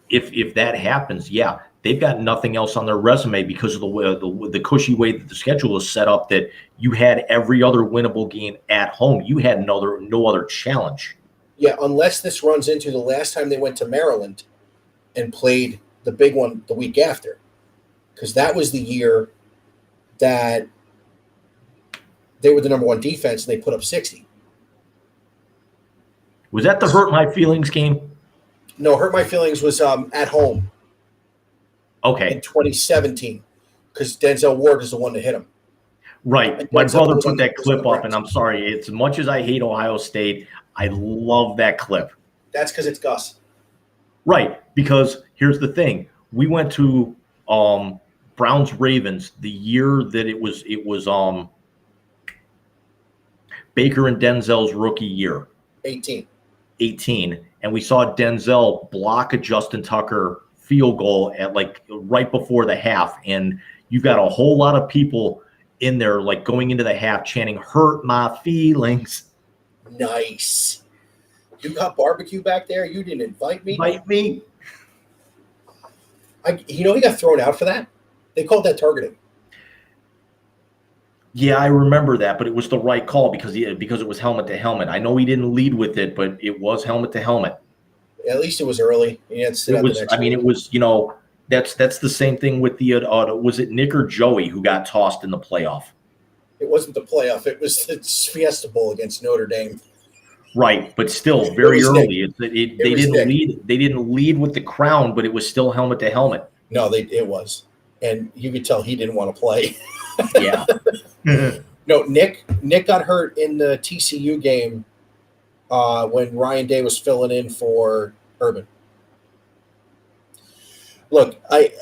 if that happens, yeah, they've got nothing else on their resume because of the cushy way that the schedule is set up. That you had every other winnable game at home. You had no other challenge. Yeah, unless this runs into the last time they went to Maryland and played the big one the week after, because that was the year that they were the number one defense, and they put up 60. Was that the Hurt My Feelings game? No, Hurt My Feelings was at home. Okay. In 2017, because Denzel Ward is the one that hit him. Right. My brother put that clip up, and I'm sorry. It's as much as I hate Ohio State, I love that clip. That's because it's Gus. Right. Because here's the thing. We went to Browns Ravens the year that it was Baker and Denzel's rookie year. 18. And we saw Denzel block a Justin Tucker field goal at right before the half. And you've got a whole lot of people in there going into the half chanting, "Hurt my feelings." Nice. You got barbecue back there? You didn't invite me? Invite me? He got thrown out for that? They called that targeting. Yeah, I remember that, but it was the right call because it was helmet to helmet. I know he didn't lead with it, but it was helmet to helmet. At least it was early. That's the same thing with the was it Nick or Joey who got tossed in the playoff? It wasn't the playoff. It was the Fiesta Bowl against Notre Dame. Right, but still very early. They didn't lead with the crown, but it was still helmet to helmet. No, it was, and you could tell he didn't want to play. Yeah. No, Nick got hurt in the TCU game when Ryan Day was filling in for Urban. Look, I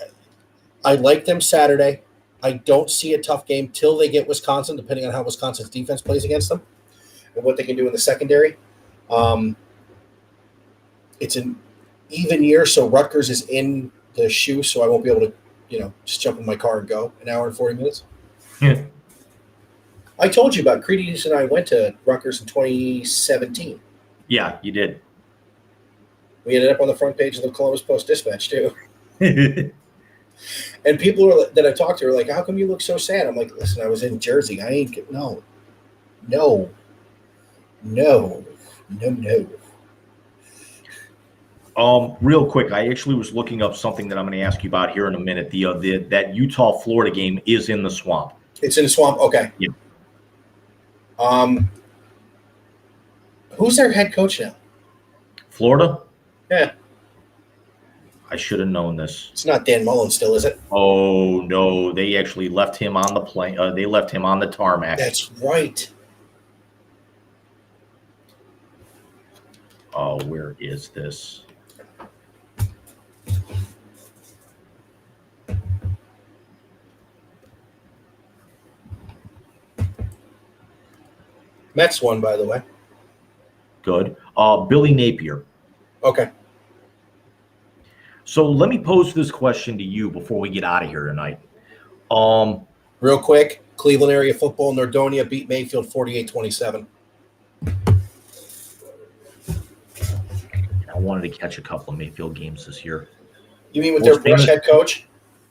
like them Saturday. I don't see a tough game till they get Wisconsin, depending on how Wisconsin's defense plays against them and what they can do in the secondary. It's an even year, so Rutgers is in the shoe, so I won't be able to, just jump in my car and go an hour and 40 minutes. Yeah. I told you about Creedy and I went to Rutgers in 2017. Yeah, you did. We ended up on the front page of the Columbus Post-Dispatch, too. And people that I talked to are like, "How come you look so sad?" I'm like, "Listen, I was in Jersey. I ain't no. Real quick, I actually was looking up something that I'm going to ask you about here in a minute. That Utah-Florida game is in the Swamp. It's in the Swamp. Okay. Yeah. Who's their head coach now? Florida? Yeah. I should have known this. It's not Dan Mullen still, is it? Oh, no. They actually left him on the plane. They left him on the tarmac. That's right. Oh, where is this? Mets won, by the way. Good. Billy Napier. Okay. So let me pose this question to you before we get out of here tonight. Real quick, Cleveland area football, Nordonia beat Mayfield 48-27. I wanted to catch a couple of Mayfield games this year. You mean with their fresh head coach?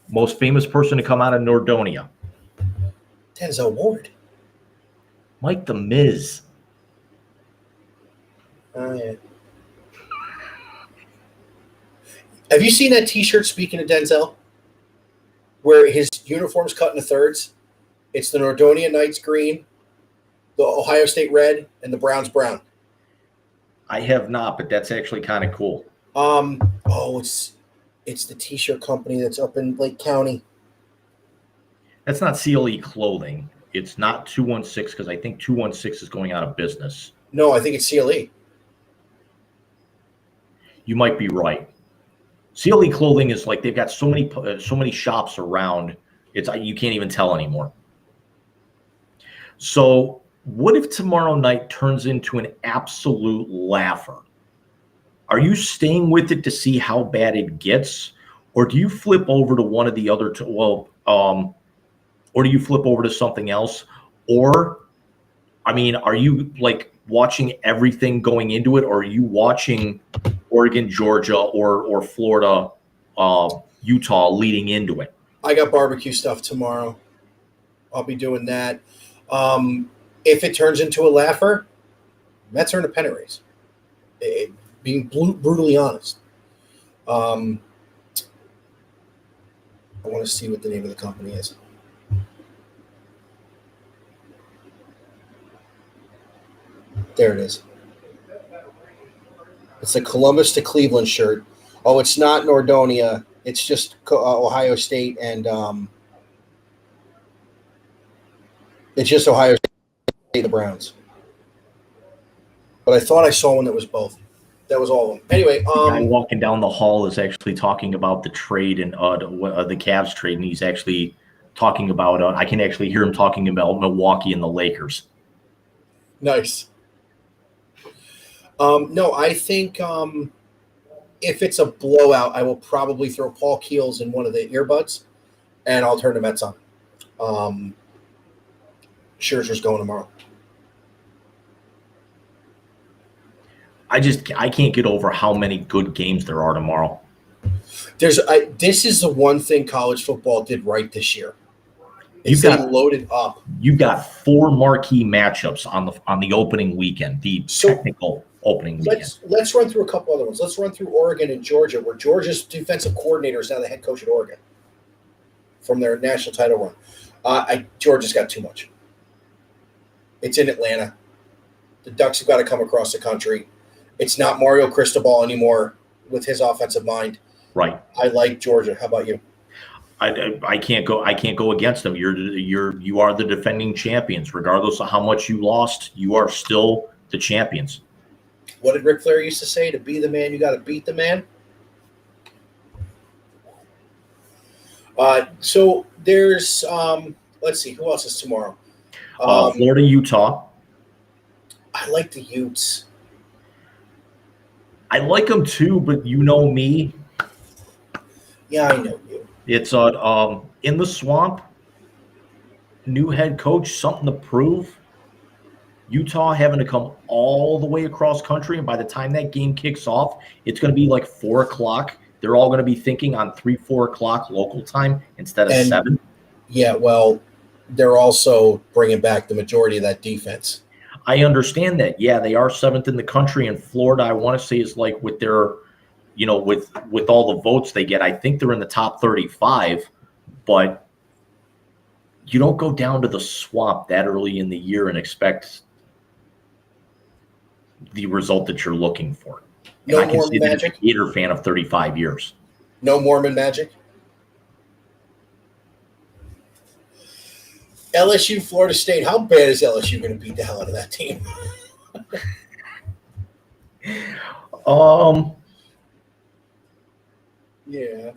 Most famous person to come out of Nordonia. Denzel Ward. Mike the Miz. Oh, yeah. Have you seen that T-shirt, speaking of Denzel, where his uniform's cut into thirds? It's the Nordonia Knights green, the Ohio State red, and the Browns brown. I have not, but that's actually kind of cool. It's the T-shirt company that's up in Lake County. That's not CLE Clothing. It's not 216 because I think 216 is going out of business. No, I think it's CLE. You might be right. CLE Clothing is like they've got so many shops around. You can't even tell anymore. So what if tomorrow night turns into an absolute laugher? Are you staying with it to see how bad it gets, or do you flip over to one of the other two? Or do you flip over to something else? Or, I mean, are you like watching everything going into it, or are you watching Oregon, Georgia, or Florida, Utah leading into it? I got barbecue stuff tomorrow. I'll be doing that. If it turns into a laugher, Mets are in a pennant race. Being brutally honest. I want to see what the name of the company is. There it is. It's a Columbus to Cleveland shirt. Oh, it's not Nordonia. It's just Ohio State and it's just Ohio State, the Browns. But I thought I saw one that was both. That was all of them. Anyway, the guy walking down the hall is actually talking about the trade and the Cavs trade, and he's actually talking about. I can actually hear him talking about Milwaukee and the Lakers. Nice. No, I think if it's a blowout, I will probably throw Paul Keels in one of the earbuds, and I'll turn the Mets on. Scherzer's going tomorrow. I can't get over how many good games there are tomorrow. This is the one thing college football did right this year. They loaded up. You've got 4 marquee matchups on the opening weekend, technical opening weekend. Let's run through a couple other ones. Let's run through Oregon and Georgia, where Georgia's defensive coordinator is now the head coach at Oregon from their national title run. Georgia's got too much. It's in Atlanta. The Ducks have got to come across the country. It's not Mario Cristobal anymore with his offensive mind. Right. I like Georgia. How about you? I can't go against them. You are the defending champions, regardless of how much you lost. You are still the champions. What did Ric Flair used to say? To be the man, you got to beat the man. So there's let's see, who else is tomorrow? Florida, Utah. I like the Utes. I like them too, but you know me. Yeah, I know you. It's in the Swamp. New head coach, something to prove. Utah having to come all the way across country, and by the time that game kicks off, it's going to be like 4 o'clock. They're all going to be thinking on 3-4 o'clock local time instead of 7. Yeah, well, they're also bringing back the majority of that defense. I understand that. Yeah, they are 7th in the country, and Florida, I want to say, is like with their, with all the votes they get, I think they're in the top 35, but you don't go down to the swamp that early in the year and expect the result that you're looking for. And no I can see that as a Magic? Gator fan of 35 years. No Mormon Magic? LSU, Florida State. How bad is LSU going to beat the hell out of that team? Yeah.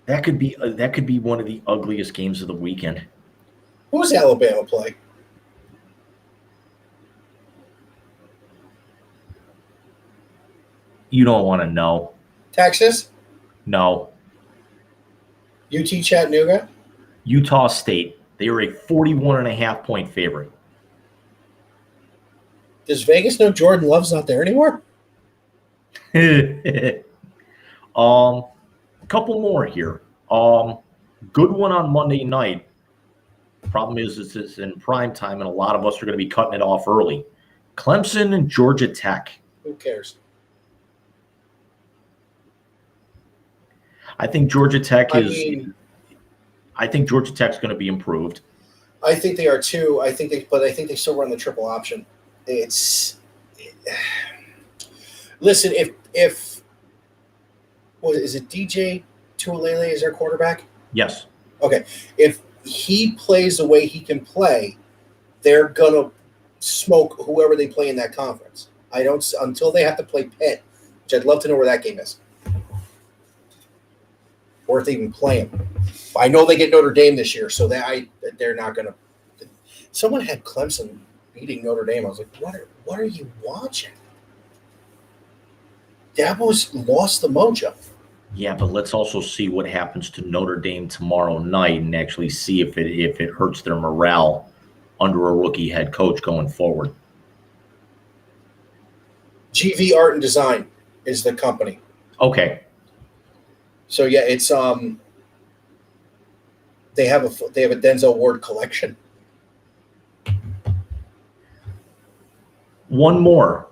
That could be one of the ugliest games of the weekend. Who does Alabama play? You don't want to know. Texas? No. UT Chattanooga? Utah State. They are a 41.5-point favorite. Does Vegas know Jordan Love's not there anymore? Couple more here. Good one on Monday night. Problem is it's in prime time, and a lot of us are going to be cutting it off early. Clemson and Georgia Tech. Who cares? I think Georgia Tech I think Georgia Tech's going to be improved. I think they are too. I think they still run the triple option. Listen, if what is it? DJ Tuolele is their quarterback? Yes. Okay. If he plays the way he can play, they're gonna smoke whoever they play in that conference. I don't until they have to play Pitt, which I'd love to know where that game is, or if they even play them. I know they get Notre Dame this year, so they're not gonna. Someone had Clemson beating Notre Dame. I was like, what are you watching? Dabo's lost the mojo. Yeah, but let's also see what happens to Notre Dame tomorrow night and actually see if it hurts their morale under a rookie head coach going forward. GV Art and Design is the company. Okay. So yeah, it's they have a Denzel Ward collection. One more.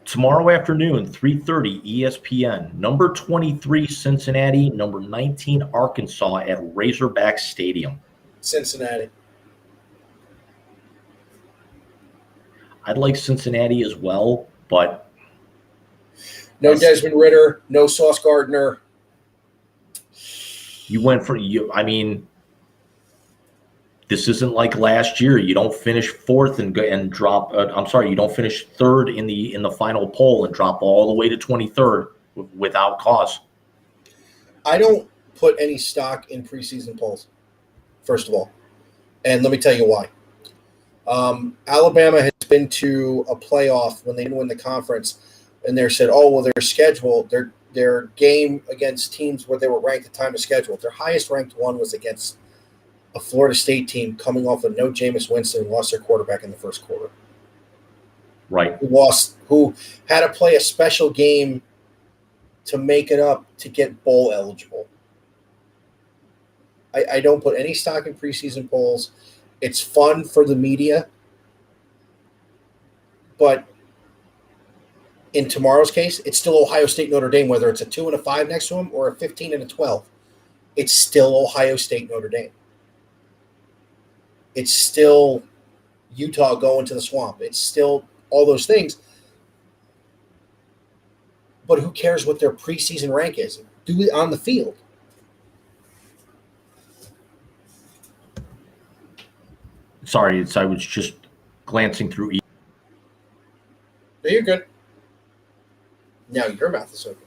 Tomorrow afternoon, 3:30 ESPN. Number 23 Cincinnati, number 19 Arkansas at Razorback Stadium. Cincinnati. I'd like Cincinnati as well, but no Desmond Ridder, no Sauce Gardner. You went for you. I mean, this isn't like last year. You don't finish fourth and drop. You don't finish third in the final poll and drop all the way to 23rd without cause. I don't put any stock in preseason polls, first of all, and let me tell you why. Alabama has been to a playoff when they didn't win the conference, and they said, "Oh, well, their schedule, their game against teams where they were ranked at the time of schedule. Their highest ranked one was against a Florida State team coming off of no Jameis Winston, lost their quarterback in the first quarter. Right. Who had to play a special game to make it up to get bowl eligible. I don't put any stock in preseason polls. It's fun for the media. But in tomorrow's case, it's still Ohio State, Notre Dame, whether it's a 2 and a 5 next to them or a 15 and a 12. It's still Ohio State, Notre Dame. It's still Utah going to the swamp. It's still all those things. But who cares what their preseason rank is? Do it on the field. Sorry, I was just glancing through. No, you're good. Now your mouth is open.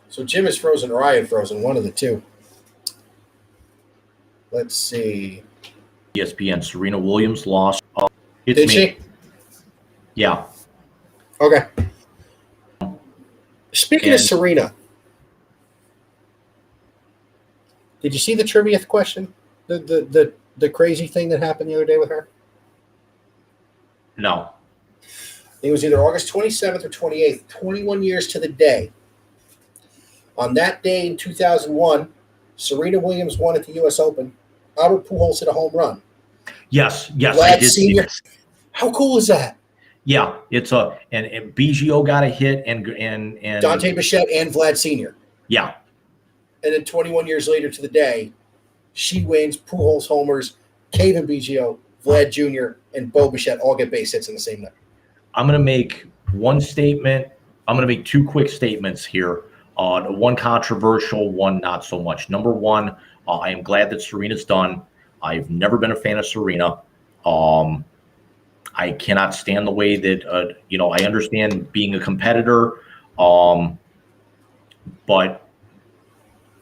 So Jim is frozen or I am frozen, one of the two. Let's see. ESPN, Serena Williams lost. Did she? Yeah. Okay. Speaking of Serena, did you see the trivia question? The crazy thing that happened the other day with her? No. It was either August 27th or 28th, 21 years to the day. On that day in 2001, Serena Williams won at the U.S. Open. Albert Pujols hit a home run. Yes, Vlad I did see Senior. this. How cool is that? Yeah, it's and BGO got a hit and Dante Bichette and Vlad Senior. Yeah. And then 21 years later to the day, she wins, Pujols homers, Cave and BGO, Vlad Jr., and Bo Bichette all get base hits in the same night. I'm going to make one statement. I'm going to make two quick statements here. One controversial, one not so much. Number one, I am glad that Serena's done. I've never been a fan of Serena. I cannot stand the way that, I understand being a competitor, but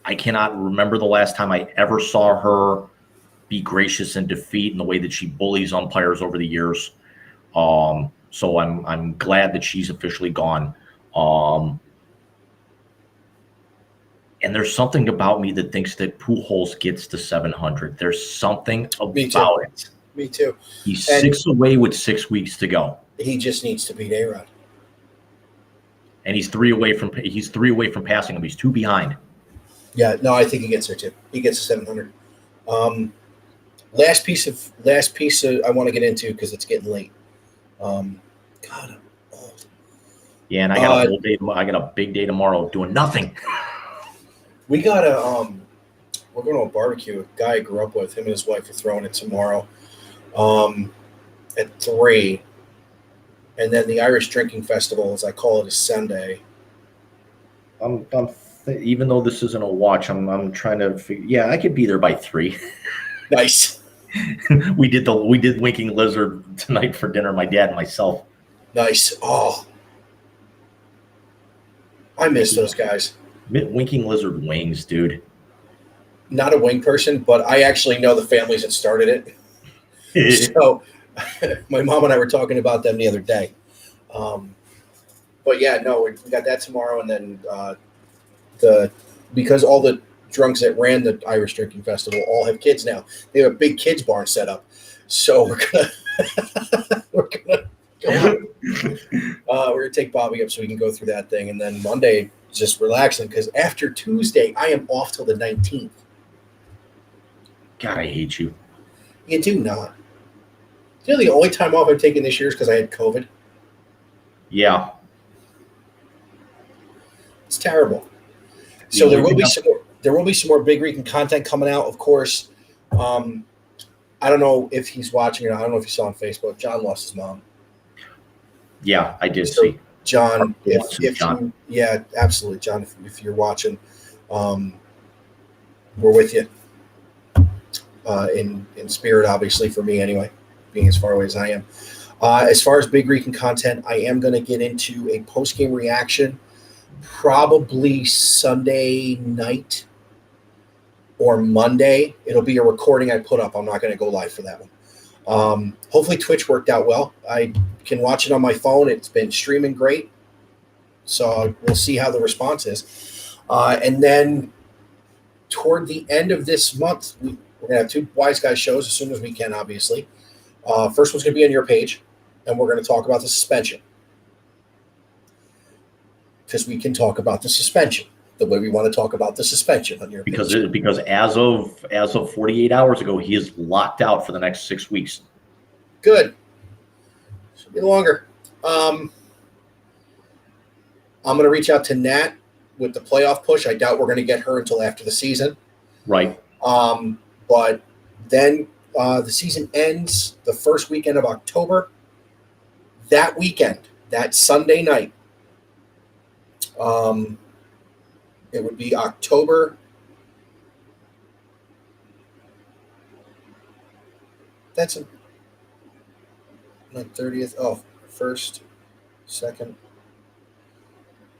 I cannot remember the last time I ever saw her be gracious in defeat in the way that she bullies umpires over the years. So I'm glad that she's officially gone. And there's something about me that thinks that Pujols gets to 700. There's something about it. Me too. He's 6 away with 6 weeks to go. He just needs to beat A-Rod. And he's 3 away from passing him. He's 2 behind. Yeah, no, I think he gets there too. He gets to 700. Last piece I want to get into because it's getting late. God, I'm old. Yeah, and I got a whole day. I got a big day tomorrow doing nothing. We got we're going to a barbecue. A guy I grew up with, him and his wife are throwing it tomorrow, at 3, and then the Irish Drinking Festival, as I call it, is Sunday. Even though this isn't a watch, I'm trying to figure. Yeah, I could be there by 3. Nice. We did Winking Lizard tonight for dinner. My dad and myself. Nice. Oh, I miss those guys. Winking Lizard wings, dude. Not a wing person, but I actually know the families that started it. So my mom and I were talking about them the other day. But yeah, no, we got that tomorrow, and then because all the drunks that ran the Irish Drinking Festival all have kids now. They have a big kids barn set up. So we're gonna take Bobby up so we can go through that thing, and then Monday just relaxing because after Tuesday I am off till the 19th. God, I hate you. You do not. You know, the only time off I've taken this year is because I had COVID. Yeah, it's terrible. So there will be some more Big Rican content coming out, of course. I don't know if he's watching or not. I don't know if you saw on Facebook. John lost his mom. Yeah, I did see. John, John. Yeah, absolutely, John. If you're watching, we're with you in spirit, obviously for me anyway, being as far away as I am. As far as Big Rican content, I am going to get into a post-game reaction, probably Sunday night or Monday. It'll be a recording I put up. I'm not going to go live for that one. Hopefully Twitch worked out well. I can watch it on my phone. It's been streaming great. So we'll see how the response is. And then toward the end of this month, we're going to have 2 Wise Guys shows as soon as we can, obviously. First one's going to be on your page, and we're going to talk about the suspension. Because we can talk about the suspension the way we want to talk about the suspension on your page. Because as of 48 hours ago, he is locked out for the next 6 weeks. Good. Should be longer. I'm going to reach out to Nat with the playoff push. I doubt we're going to get her until after the season. Right. But then the season ends the first weekend of October. That weekend, that Sunday night, it would be October. That's not 30th. Oh, 1st, 2nd.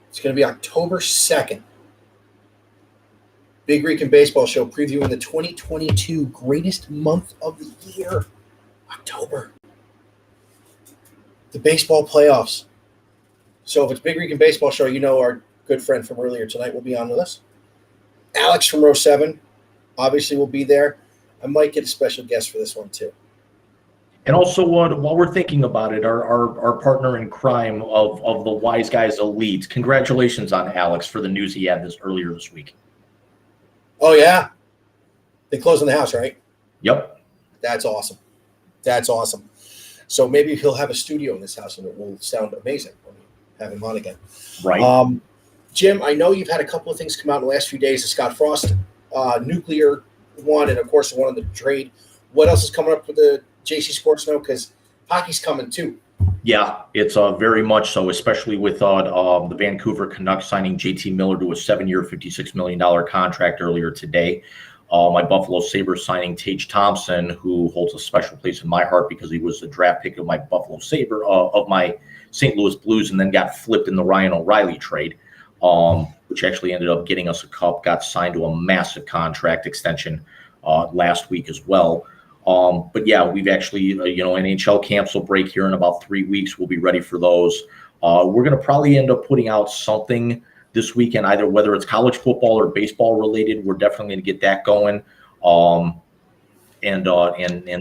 It's going to be October 2nd. Big Rican Baseball Show previewing the 2022 greatest month of the year, October. The baseball playoffs. So if it's Big Rican Baseball Show, you know our good friend from earlier tonight will be on with us. Alex from Row 7 obviously will be there. I might get a special guest for this one too. And also, while we're thinking about it, our partner in crime of the Wise Guys Elite, congratulations on Alex for the news he had earlier this week. Oh, yeah. They closed on the house, right? Yep. That's awesome. That's awesome. So maybe he'll have a studio in this house, and it will sound amazing when we have him on again. Right. Jim, I know you've had a couple of things come out in the last few days. The Scott Frost nuclear one, and of course the one on the trade. What else is coming up with the JC Sports Note? Because hockey's coming too. Yeah, it's very much so, especially with the Vancouver Canucks signing JT Miller to a 7-year, $56 million contract earlier today. My Buffalo Sabres signing Tage Thompson, who holds a special place in my heart because he was a draft pick of my of my St. Louis Blues, and then got flipped in the Ryan O'Reilly trade, which actually ended up getting us a cup. Got signed to a massive contract extension last week as well. But yeah, we've actually, NHL camps will break here in about 3 weeks. We'll be ready for those. We're going to probably end up putting out something this weekend, either whether it's college football or baseball related. We're definitely going to get that going. And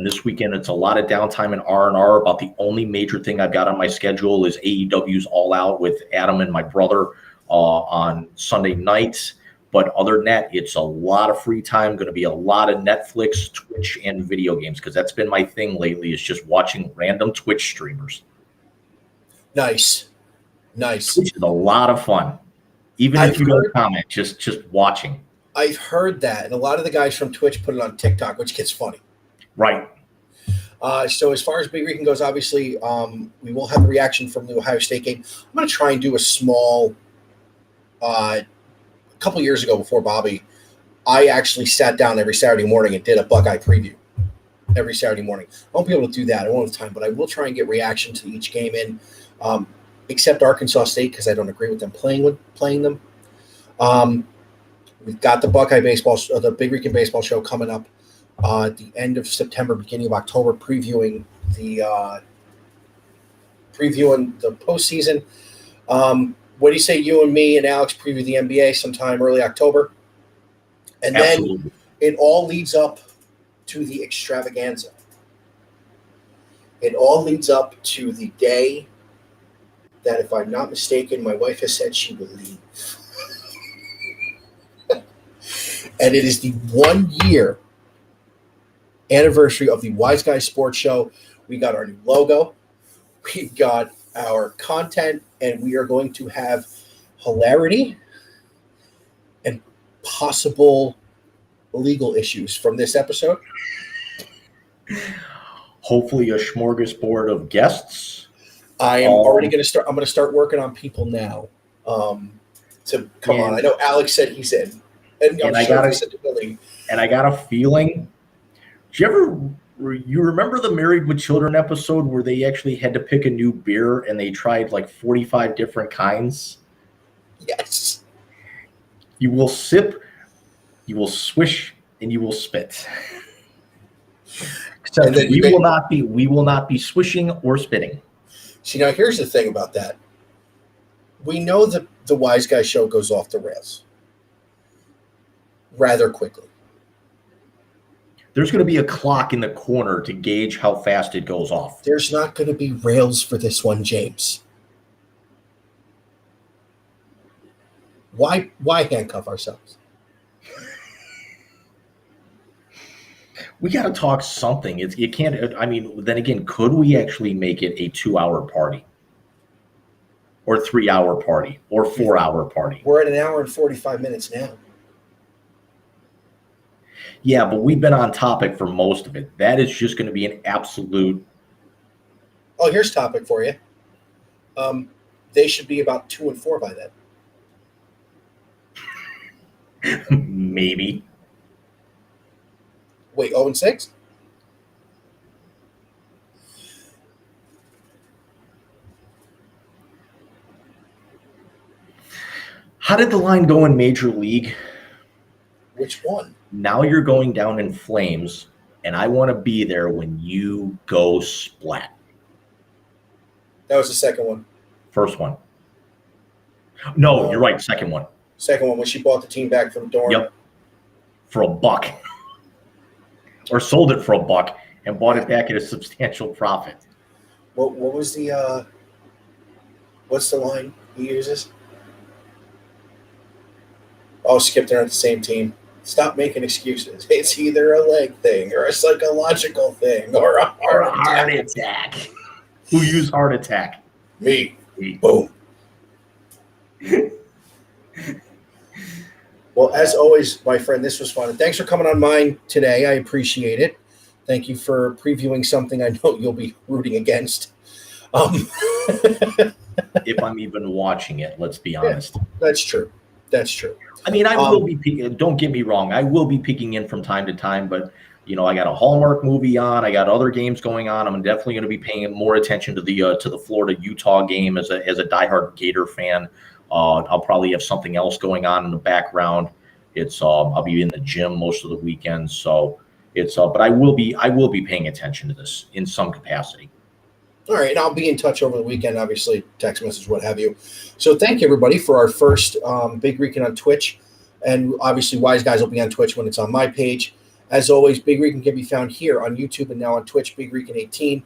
this weekend, it's a lot of downtime in R&R. About the only major thing I've got on my schedule is AEW's All Out with Adam and my brother on Sunday nights. But other than that, it's a lot of free time. Going to be a lot of Netflix, Twitch, and video games, because that's been my thing lately, is just watching random Twitch streamers. Nice. Twitch is a lot of fun. Even if you don't comment, just watching. I've heard that, and a lot of the guys from Twitch put it on TikTok, which gets funny. Right. So as far as Big Rican goes, obviously, we will have a reaction from the Ohio State game. I'm going to try and do a small a couple years ago before Bobby, I actually sat down every Saturday morning and did a Buckeye preview every Saturday morning. I won't be able to do that. I won't have time, but I will try and get reaction to each game in, except Arkansas State, because I don't agree with them playing them. We've got the Buckeye baseball, the Big Rican baseball show coming up at the end of September, beginning of October, previewing the postseason. What do you say you and me and Alex preview the NBA sometime early October? And Absolutely. Then it all leads up to the extravaganza. It all leads up to the day that, if I'm not mistaken, my wife has said she will leave. And it is the 1 year anniversary of the Wise Guys Sports Show. We got our new logo. We've got our content, and we are going to have hilarity and possible legal issues from this episode. Hopefully a smorgasbord of guests. I am already going to start. I'm going to start working on people now to come on. I know Alex said he's in. And I got a feeling. You remember the Married with Children episode where they actually had to pick a new beer and they tried like 45 different kinds? Yes. You will sip, you will swish, and you will spit. Except we will not be swishing or spitting. See, now here's the thing about that. We know that the Wise Guy show goes off the rails rather quickly. There's going to be a clock in the corner to gauge how fast it goes off. There's not going to be rails for this one, James. Why handcuff ourselves? We got to talk something. You can't. I mean, then again, could we actually make it a 2-hour party, or 3-hour party, or 4-hour party? We're at 1 hour and 45 minutes now. Yeah, but we've been on topic for most of it. That is just going to be an absolute. Oh, here's a topic for you. They should be about 2 and 4 by then. Maybe. Wait, 0 and 6? How did the line go in Major League? Which one? Now you're going down in flames, and I want to be there when you go splat. That was the second one. First one. No, you're right. Second one. Second one, when she bought the team back from Dorn. Yep. For $1. Or sold it for $1 and bought it back at a substantial profit. What was the what's the line he uses? Oh, Skip, they're on the same team. Stop making excuses. It's either a leg thing or a psychological thing or a heart attack. Who used heart attack? Me. Boom. Well, as always, my friend, this was fun. And thanks for coming on mine today. I appreciate it. Thank you for previewing something I know you'll be rooting against. If I'm even watching it, let's be honest. Yeah, that's true. That's true. I mean, I will be peeking, don't get me wrong. I will be peeking in from time to time, but I got a Hallmark movie on. I got other games going on. I'm definitely going to be paying more attention to the Florida-Utah game as a diehard Gator fan. I'll probably have something else going on in the background. I'll be in the gym most of the weekends, so but I will be paying attention to this in some capacity. All right, and I'll be in touch over the weekend, obviously, text message, what have you. So thank you, everybody, for our first Big Rican on Twitch. And obviously, Wise Guys will be on Twitch when it's on my page. As always, Big Rican can be found here on YouTube and now on Twitch, Big Rican 18.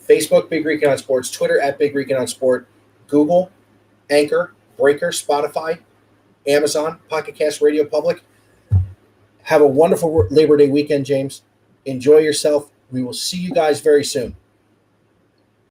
Facebook, Big Rican on Sports. Twitter, at Big Rican on Sport. Google, Anchor, Breaker, Spotify, Amazon, Pocket Cast, Radio Public. Have a wonderful Labor Day weekend, James. Enjoy yourself. We will see you guys very soon.